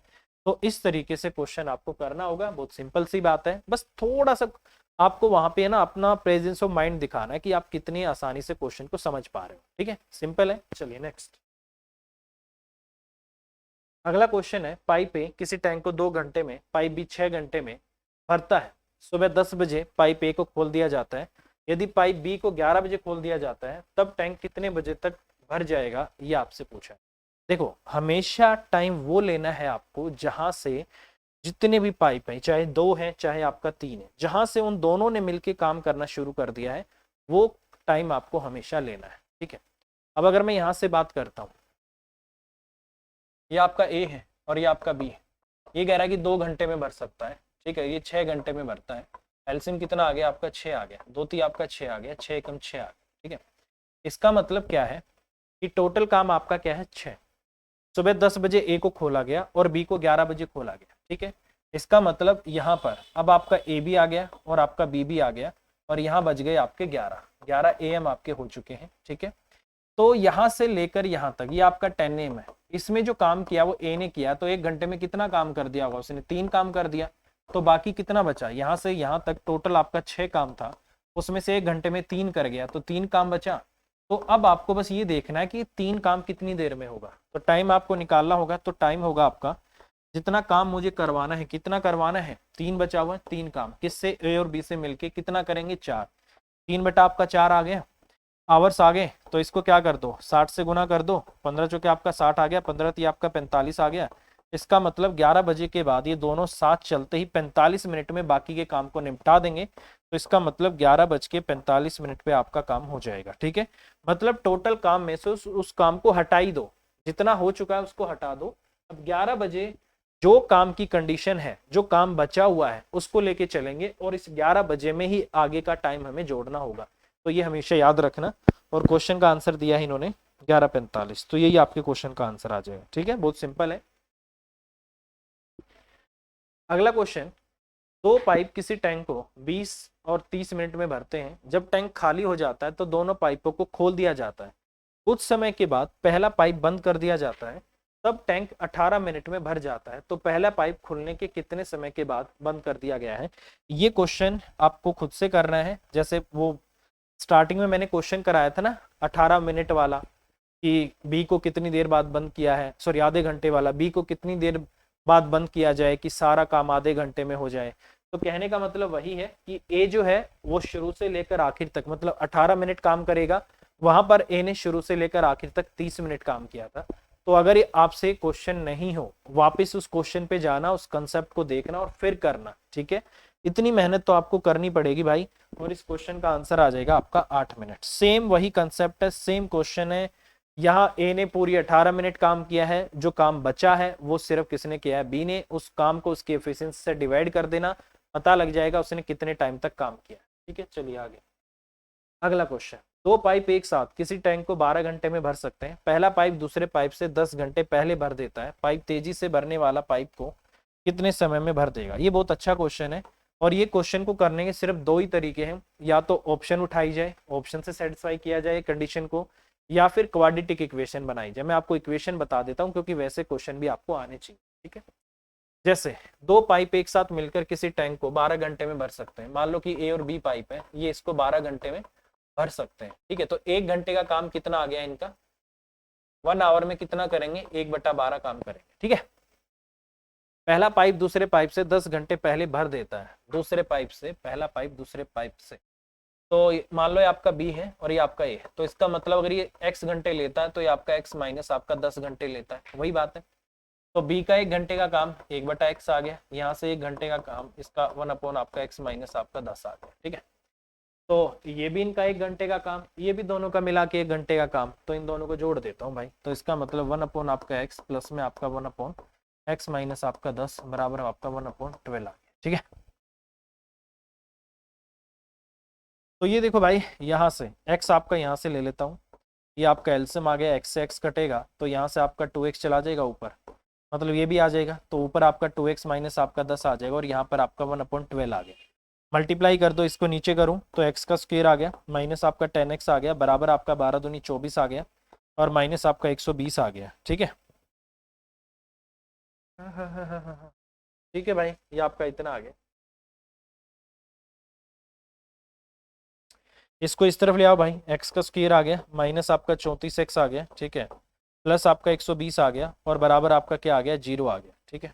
तो इस तरीके से क्वेश्चन आपको करना होगा, बहुत सिंपल सी बात है। बस थोड़ा सा आपको वहां पे ना अपना प्रेजेंस ऑफ माइंड दिखाना है कि आप कितनी आसानी से क्वेश्चन को समझ पा रहे हो। ठीक है, सिंपल है। चलिए नेक्स्ट, अगला क्वेश्चन है, पाइप ए किसी टैंक को 2 घंटे में, पाइप बी 6 घंटे में भरता है। सुबह 10 बजे पाइप ए को खोल दिया जाता है। यदि पाइप बी को 11 बजे खोल दिया जाता है तब टैंक कितने बजे तक भर जाएगा, ये आपसे पूछा है। देखो हमेशा टाइम वो लेना है आपको जहां से जितने भी पाइप हैं, चाहे 2 हैं चाहे आपका 3 है, जहां से उन दोनों ने मिलकर काम करना शुरू कर दिया है वो टाइम आपको हमेशा लेना है। ठीक है, अब अगर मैं यहां से बात करता हूं, ये आपका ए है और ये आपका बी है। ये कह रहा है कि 2 घंटे में भर सकता है। ठीक है, ये 6 घंटे में भरता है। एलसीएम कितना आ गया आपका, 6 आ गया, 2 3 आपका 6 आ गया, 6 एकम 6 आ गया। ठीक है, इसका मतलब क्या है कि टोटल काम आपका क्या है 6। सुबह 10 बजे ए को खोला गया और बी को 11 बजे खोला गया। ठीक है, इसका मतलब यहाँ पर अब आपका ए भी आ गया और आपका बी भी आ गया और यहाँ बज गए आपके 11 AM आपके हो चुके हैं। ठीक है, तो यहाँ से लेकर यहाँ तक ये आपका 10 AM है। इसमें जो काम किया वो ए ने किया, तो 1 घंटे में कितना काम कर दिया होगा उसने, 3 काम कर दिया। तो बाकी कितना बचा, यहाँ से यहाँ तक टोटल आपका 6 काम था, उसमें से 1 घंटे में 3 कर गया, तो 3 काम बचा। तो अब आपको बस ये देखना है कि 3 काम कितनी देर में होगा, तो टाइम आपको निकालना होगा। तो टाइम होगा आपका जितना काम मुझे करवाना है, कितना करवाना है, 3 बचा हुआ है, 3 काम किससे, ए और बी से मिलके कितना करेंगे 4, 3 बटा आपका 4 आ गया, आवर्स आ गए। तो इसको क्या कर दो, 60 से गुना कर दो, 15 चौके आपका 60 आ गया, 15 ती आपका 45 आ गया। इसका मतलब 11 बजे के बाद ये दोनों साथ चलते ही 45 मिनट में बाकी के काम को निपटा देंगे। तो इसका मतलब 11:45 पे आपका काम हो जाएगा। ठीक है, मतलब टोटल काम में से उस काम को हटा ही दो, जितना हो चुका है उसको हटा दो। अब 11 बजे जो काम की कंडीशन है, जो काम बचा हुआ है उसको लेके चलेंगे और इस 11 बजे में ही आगे का टाइम हमें जोड़ना होगा। तो ये हमेशा याद रखना। और क्वेश्चन का आंसर दिया है इन्होंने 11:45, तो यही आपके क्वेश्चन का आंसर आ जाएगा। ठीक है, बहुत सिंपल है। अगला क्वेश्चन, 2 पाइप किसी टैंक को 20 और 30 मिनट में भरते हैं। जब टैंक खाली हो जाता है तो दोनों पाइपों को खोल दिया जाता है। कुछ समय के बाद पहला पाइप बंद कर दिया जाता है, तब टैंक 18 मिनट में भर जाता है। तो पहला पाइप खुलने के कितने समय के बाद बंद कर दिया गया है, ये क्वेश्चन आपको खुद से करना है। जैसे वो स्टार्टिंग में मैंने क्वेश्चन कराया था ना 18 मिनट वाला, कि बी को कितनी देर बाद बंद किया है, सॉरी आधे घंटे वाला, बी को कितनी देर बाद बंद किया जाए कि सारा काम आधे घंटे में हो जाए। तो कहने का मतलब वही है कि ए जो है वो शुरू से लेकर आखिर तक, मतलब 18 मिनट काम करेगा, वहां पर ए ने शुरू से लेकर आखिर तक 30 मिनट काम किया था। तो अगर ये आपसे क्वेश्चन नहीं हो, वापस उस क्वेश्चन पे जाना, उस कंसेप्ट को देखना और फिर करना। ठीक है, इतनी मेहनत तो आपको करनी पड़ेगी भाई। और इस क्वेश्चन का आंसर आ जाएगा आपका 8 मिनट। सेम वही कंसेप्ट है, सेम क्वेश्चन है। यहाँ ए ने पूरी 18 मिनट काम किया है, जो काम बचा है वो सिर्फ किसने किया है, बी ने। उस काम को उसकी एफिशिएंसी से डिवाइड कर देना, पता लग जाएगा उसने कितने टाइम तक काम किया। ठीक है, चलिए आगे। अगला क्वेश्चन, 2 पाइप एक साथ किसी टैंक को 12 घंटे में भर सकते हैं। पहला पाइप दूसरे पाइप से 10 घंटे पहले भर देता है। पाइप तेजी से भरने वाला पाइप को कितने समय में भर देगा। ये बहुत अच्छा क्वेश्चन है और ये क्वेश्चन को करने के सिर्फ 2 ही तरीके हैं, या तो ऑप्शन उठाई जाए, ऑप्शन से सेटिस्फाई किया जाए कंडीशन को, या फिर क्वाड्रेटिक इक्वेशन बनाई जाए। मैं आपको इक्वेशन बता देता हूँ क्योंकि वैसे क्वेश्चन भी आपको आने चाहिए, ठीक है। जैसे दो पाइप एक साथ मिलकर किसी टैंक को 12 घंटे में भर सकते हैं। मान लो कि ए और बी पाइप है, ये इसको 12 घंटे में भर सकते हैं, ठीक है। तो 1 घंटे का काम कितना आ गया इनका, 1 आवर में कितना करेंगे, 1/12 काम करेंगे, ठीक है। पहला पाइप दूसरे पाइप से 10 घंटे पहले भर देता है, दूसरे पाइप से, पहला पाइप दूसरे पाइप से। तो मान लो ये आपका बी है और ये आपका ए है, तो इसका मतलब अगर ये x घंटे लेता है तो ये आपका x माइनस आपका 10 घंटे लेता है, वही बात है। तो बी का 1 घंटे का काम 1/x आ गया, यहाँ से 1 घंटे का काम इसका 1 आपका x माइनस आपका 10 आ गया, ठीक है। तो ये भी इनका 1 घंटे का काम, ये भी दोनों का मिला के 1 घंटे का काम, तो इन दोनों को जोड़ देता हूँ भाई। तो इसका मतलब 1 आपका x प्लस में आपका 1/x माइनस आपका 10 बराबर आपका 1/12 आ गया, ठीक है। तो ये देखो भाई, यहाँ से x आपका यहाँ से ले लेता हूँ, ये आपका एलसीएम आ गया, x से x कटेगा तो यहाँ से आपका 2x चला जाएगा ऊपर, मतलब ये भी आ जाएगा, तो ऊपर आपका 2x माइनस आपका 10 आ जाएगा और यहाँ पर आपका 1/12 आ गया। मल्टीप्लाई कर दो, इसको नीचे करूँ तो x का स्क्वायर आ गया, माइनस आपका 10x आ गया, बराबर आपका 12 दूनी 24 आ गया और माइनस आपका 120 आ गया, ठीक है। ठीक है भाई, ये आपका इतना आ गया। इसको इस तरफ ले आओ भाई, x का स्क्वायर आ गया, माइनस आपका 34x आ गया, ठीक है, प्लस आपका 120 आ गया और बराबर आपका क्या आ गया, 0 आ गया, ठीक है।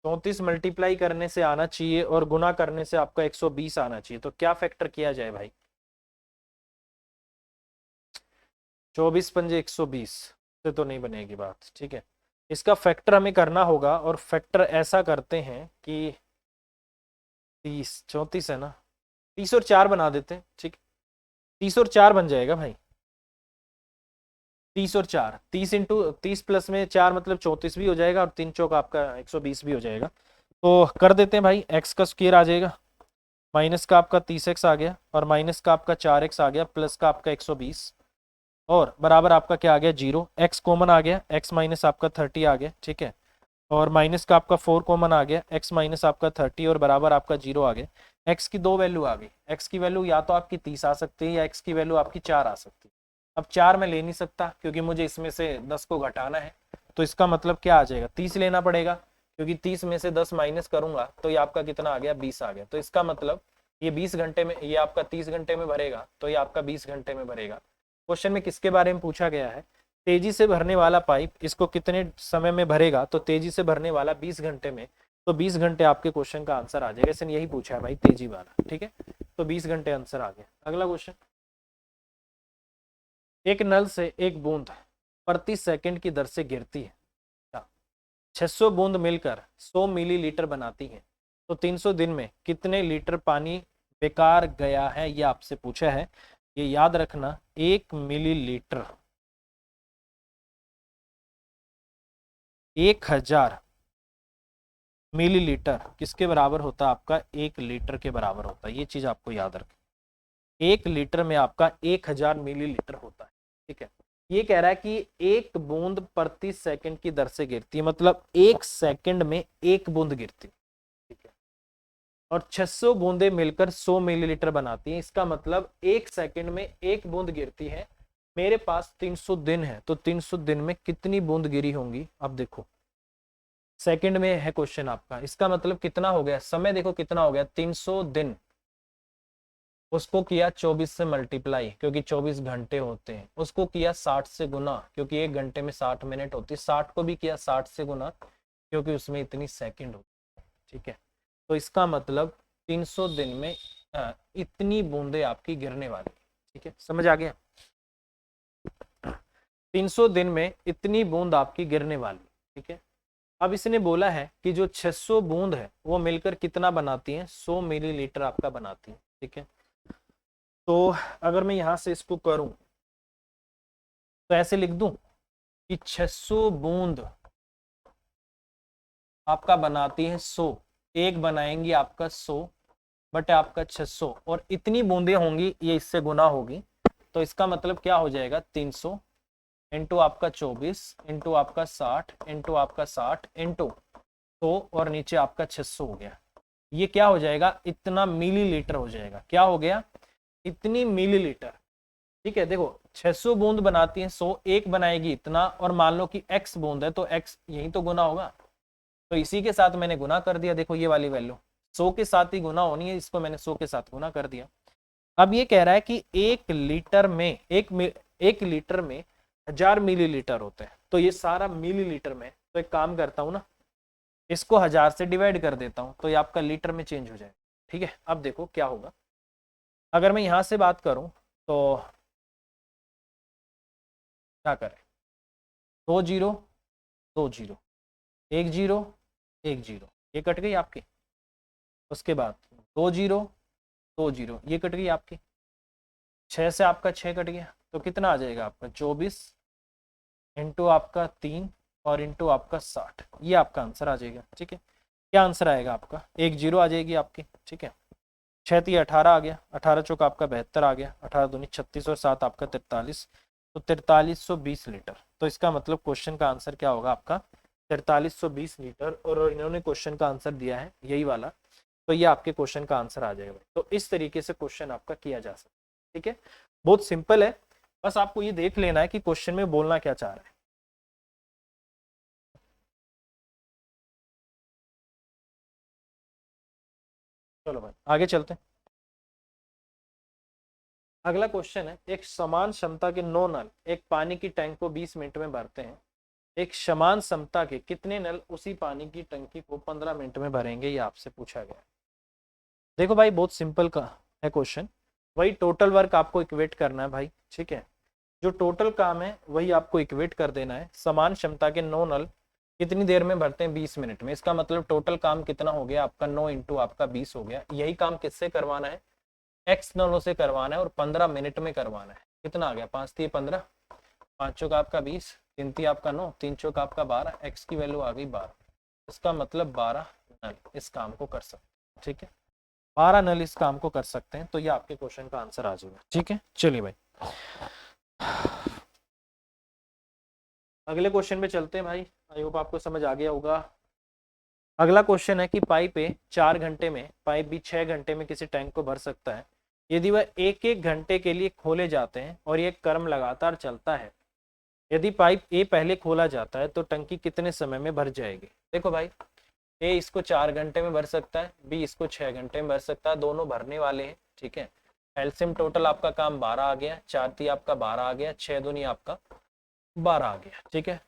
34 मल्टीप्लाई करने से आना चाहिए और गुना करने से आपका 120 आना चाहिए, तो क्या फैक्टर किया जाए भाई, 24 पंजे 120 से तो नहीं बनेगी बात, ठीक है। इसका फैक्टर हमें करना होगा और फैक्टर ऐसा करते हैं कि 30 34 है ना, 30 और 4 बना देते हैं, ठीक, 30 और 4 बन जाएगा भाई, 30 और 4, 30 इंटू 30 प्लस में 4 मतलब 34 भी हो जाएगा और 3 चौक आपका 120 भी हो जाएगा। तो कर देते हैं भाई, x का स्क्वायर आ जाएगा, माइनस का आपका 30x आ गया और माइनस का आपका 4x आ गया, प्लस का आपका 120 और बराबर आपका क्या आ गया, 0, x कॉमन आ गया, x माइनस आपका 30 आ गया, ठीक है, और माइनस का आपका 4 कॉमन आ गया, x माइनस आपका 30 और बराबर आपका 0 आ गया। x की दो वैल्यू आ गई, x की वैल्यू या तो आपकी 30 आ सकती है या x की वैल्यू आपकी 4 आ सकती है। अब 4 मैं ले नहीं सकता क्योंकि मुझे इसमें से 10 को घटाना है, तो इसका मतलब क्या आ जाएगा, 30 लेना पड़ेगा, क्योंकि 30 में से 10 माइनस करूंगा तो ये आपका कितना आ गया, 20 आ गया। तो इसका मतलब ये 20 घंटे में, ये आपका 30 घंटे में भरेगा तो ये आपका 20 घंटे में भरेगा। क्वेश्चन में किसके बारे में पूछा गया है, तेजी से भरने वाला पाइप इसको कितने समय में भरेगा, तो तेजी से भरने वाला 20 घंटे में, तो 20 घंटे आपके क्वेश्चन का आंसर आ जाएगा। इसने यही पूछा है भाई, तेजी वाला, ठीक है, तो 20 घंटे आंसर आ गया। अगला क्वेश्चन, एक नल से एक बूंद प्रति सेकंड की दर से गिरती है, 600 बूंद मिलकर 100 मिलीलीटर बनाती है, तो 300 दिन में कितने लीटर पानी बेकार गया है, ये आपसे पूछा है। ये याद रखना, 1 मिलीलीटर 1000 मिलीलीटर किसके बराबर होता है, आपका 1 लीटर के बराबर होता है, ये चीज आपको याद रखें। 1 लीटर में आपका 1000 मिलीलीटर होता है, ठीक है। ये कह रहा है कि एक बूंद प्रति सेकंड की दर से गिरती है, मतलब 1 सेकंड में 1 बूंद गिरती है, ठीक है, और 600 बूंदे मिलकर 100 मिलीलीटर बनाती है। इसका मतलब 1 सेकंड में 1 बूंद गिरती है। मेरे पास 300 दिन है, तो 300 दिन में कितनी बूंद गिरी होंगी, अब देखो सेकंड में है क्वेश्चन आपका, इसका मतलब कितना हो गया, समय देखो कितना हो गया, 300 दिन, उसको किया 24 से मल्टीप्लाई क्योंकि 24 घंटे होते हैं, उसको किया 60 से गुना क्योंकि 1 घंटे में 60 मिनट होती है, 60 को भी किया 60 से गुना क्योंकि उसमें इतनी सेकंड होती है, ठीक है। तो इसका मतलब 300 दिन में इतनी बूंदे आपकी गिरने वाली, ठीक है, समझ आ गया। 300 दिन में इतनी बूंद आपकी गिरने वाली, ठीक है। अब इसने बोला है कि जो 600 बूंद है वो मिलकर कितना बनाती है, 100 मिलीलीटर आपका बनाती है, ठीक है। तो अगर मैं यहां से इसको करूं तो ऐसे लिख दूं कि 600 बूंद आपका बनाती है 100, एक बनाएंगी आपका 100 बट आपका 600 और इतनी बूंदें होंगी ये इससे गुना होगी, तो इसका मतलब क्या हो जाएगा, 300 इंटू आपका 24 इंटू आपका 60 इंटू आपका 60 इंटू 100 और नीचे आपका 600 हो गया। ये क्या हो जाएगा, इतना मिलीलीटर हो जाएगा, क्या हो गया, इतनी मिलीलीटर। ठीक है, देखो 600 बूंद बनाती है, 100 एक बनाएगी इतना, और मान लो कि x बूंद है तो x यही तो गुना होगा, तो इसी के साथ मैंने गुना कर दिया। देखो ये वाली वैल्यू 100 के साथ ही गुना होनी है, इसको मैंने 100 के साथ गुना कर दिया। अब ये कह रहा है कि 1 लीटर में 1000 मिलीलीटर होते हैं, तो ये सारा मिलीलीटर में, तो एक काम करता हूँ ना, इसको 1000 से डिवाइड कर देता हूँ, तो ये आपका लीटर में चेंज हो जाएगा। ठीक है, अब देखो क्या होगा, अगर मैं यहां से बात करूं तो क्या करें, 2 0 2 0, 1 0 1 0, ये कट गई आपकी। उसके बाद 2 0 2 0, ये कट गई आपकी। 6 से आपका 6 कट गया, तो कितना आ जाएगा आपका 24 इंटू आपका 3 और इंटू आपका 60, ये आपका आंसर आ जाएगा। ठीक है, क्या आंसर आएगा आपका, 1 0 आ जाएगी आपकी। ठीक है, 6 3 18 आ गया, 18 चौका आपका 72 आ गया, 18 दूनी 36 और 7 आपका 43, तो 4320 लीटर। तो इसका मतलब क्वेश्चन का आंसर क्या होगा आपका 4320 लीटर, और इन्होंने क्वेश्चन का आंसर दिया है यही वाला, तो ये आपके क्वेश्चन का आंसर आ जाएगा। तो इस तरीके से क्वेश्चन आपका किया जा सकता है। ठीक है, बहुत सिंपल है, बस आपको ये देख लेना है कि क्वेश्चन में बोलना क्या चाह रहा है। चलो भाई आगे चलते हैं। अगला क्वेश्चन है, एक समान क्षमता के 9 नल एक पानी की टैंक को 20 मिनट में भरते हैं, एक समान क्षमता के कितने नल उसी पानी की टंकी को 15 मिनट में भरेंगे, ये आपसे पूछा गया है। देखो भाई बहुत सिंपल का है क्वेश्चन, वही टोटल वर्क आपको इक्वेट करना है भाई। ठीक है, जो टोटल काम है वही आपको इक्वेट कर देना है। समान क्षमता के 9 नल कितनी देर में भरते हैं, 20 मिनट में। इसका मतलब टोटल काम कितना हो गया आपका, 9 इंटू आपका 20 हो गया। यही काम किससे करवाना है, एक्स नलों से करवाना है, और 15 मिनट में करवाना है। कितना आ गया, 5 3 15, 5 चौक आपका 20, 3 3 आपका 9, 3 चौक आपका 12, एक्स की वैल्यू आ गई 12। इसका मतलब 12 नल इस काम को कर सकते हैं। ठीक है, 12 नल इस काम को कर सकते हैं, तो ये आपके क्वेश्चन का आंसर आ जाएगा। ठीक है, चलिए भाई अगले क्वेश्चन पे चलते हैं भाई, आई होप आपको समझ आ गया होगा। अगला क्वेश्चन है कि पाइप ए 4 घंटे में, पाइप बी 6 घंटे में किसी टैंक को भर सकता है, यदि वह एक एक घंटे के लिए खोले जाते हैं और ये क्रम लगातार चलता है। यदि पाइप ए पहले खोला जाता है तो टंकी कितने समय में भर जाएगी। देखो भाई, ए इसको 4 घंटे में भर सकता है, बी इसको 6 घंटे में भर सकता है, दोनों भरने वाले हैं। ठीक है, एलसीएम टोटल आपका काम 12 आ गया, 4 3 आपका 12 आ गया, 6 दूनी आपका 12 आ गया। ठीक है,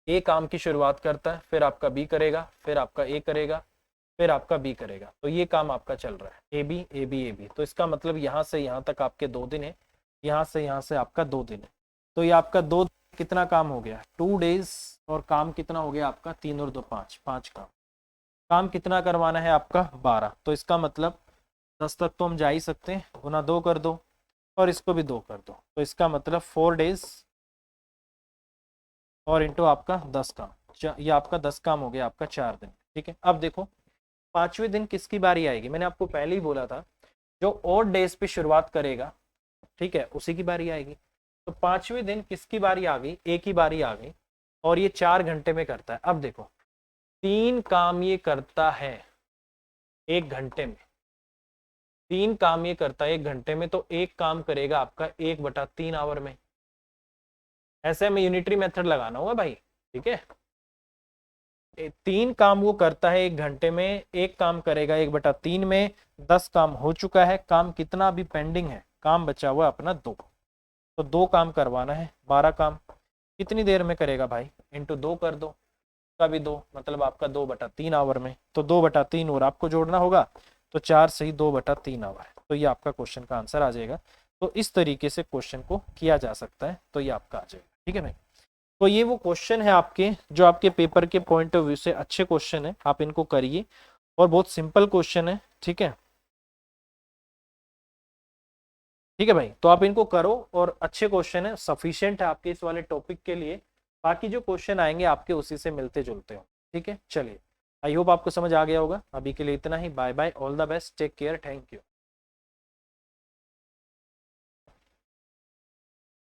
ए काम की शुरुआत करता है, फिर आपका बी करेगा, फिर आपका ए करेगा, फिर आपका बी करेगा, तो ये काम आपका चल रहा है A B A B A B. तो इसका मतलब यहाँ से यहाँ तक आपके 2 दिन है, यहाँ से आपका 2 दिन है, तो ये आपका 2 कितना काम हो गया 2 डेज, और काम कितना हो गया आपका 3 और 2 5, 5 काम कितना करवाना है आपका 12। तो इसका मतलब 10 तक तो हम जा ही सकते हैं, गुना 2 कर दो और इसको भी 2 कर दो, तो इसका मतलब 4 डेज और इंटू आपका 10 काम, ये आपका 10 काम हो गया आपका 4 दिन। ठीक है, अब देखो 5वें दिन किसकी बारी आएगी, मैंने आपको पहले ही बोला था जो ऑड डेज पे शुरुआत करेगा, ठीक है, उसी की बारी आएगी। तो 5वें दिन किसकी बारी आ गई, एक ही बारी आ गई, और ये 4 घंटे में करता है। अब देखो 3 काम ये करता है 1 घंटे में, 3 काम ये करता है 1 घंटे में, तो एक काम करेगा आपका 1/3 आवर में। ऐसे में यूनिटरी मेथड लगाना होगा भाई। ठीक है, 3 काम वो करता है 1 घंटे में, एक काम करेगा 1/3 में, 10 काम हो चुका है, काम कितना अभी पेंडिंग है, काम बचा हुआ अपना 2, तो 2 काम करवाना है, 12 काम कितनी देर में करेगा भाई, इंटू 2 कर दो, का भी 2, मतलब आपका 2/3 आवर में, तो 2/3 और आपको जोड़ना होगा, तो 4 सही 2/3 आवर, तो ये आपका क्वेश्चन का आंसर आ जाएगा। तो इस तरीके से क्वेश्चन को किया जा सकता है, तो ये आपका आ जाएगा। ठीक है भाई, तो ये वो क्वेश्चन है आपके जो आपके पेपर के पॉइंट ऑफ व्यू से अच्छे क्वेश्चन है, आप इनको करिए, और बहुत सिंपल क्वेश्चन है। ठीक है, ठीक है भाई, तो आप इनको करो, और अच्छे क्वेश्चन है, सफिशिएंट है आपके इस वाले टॉपिक के लिए। बाकी जो क्वेश्चन आएंगे आपके उसी से मिलते जुलते हो। ठीक है, चलिए, आई होप आपको समझ आ गया होगा। अभी के लिए इतना ही, bye bye, all the best, take care, thank you.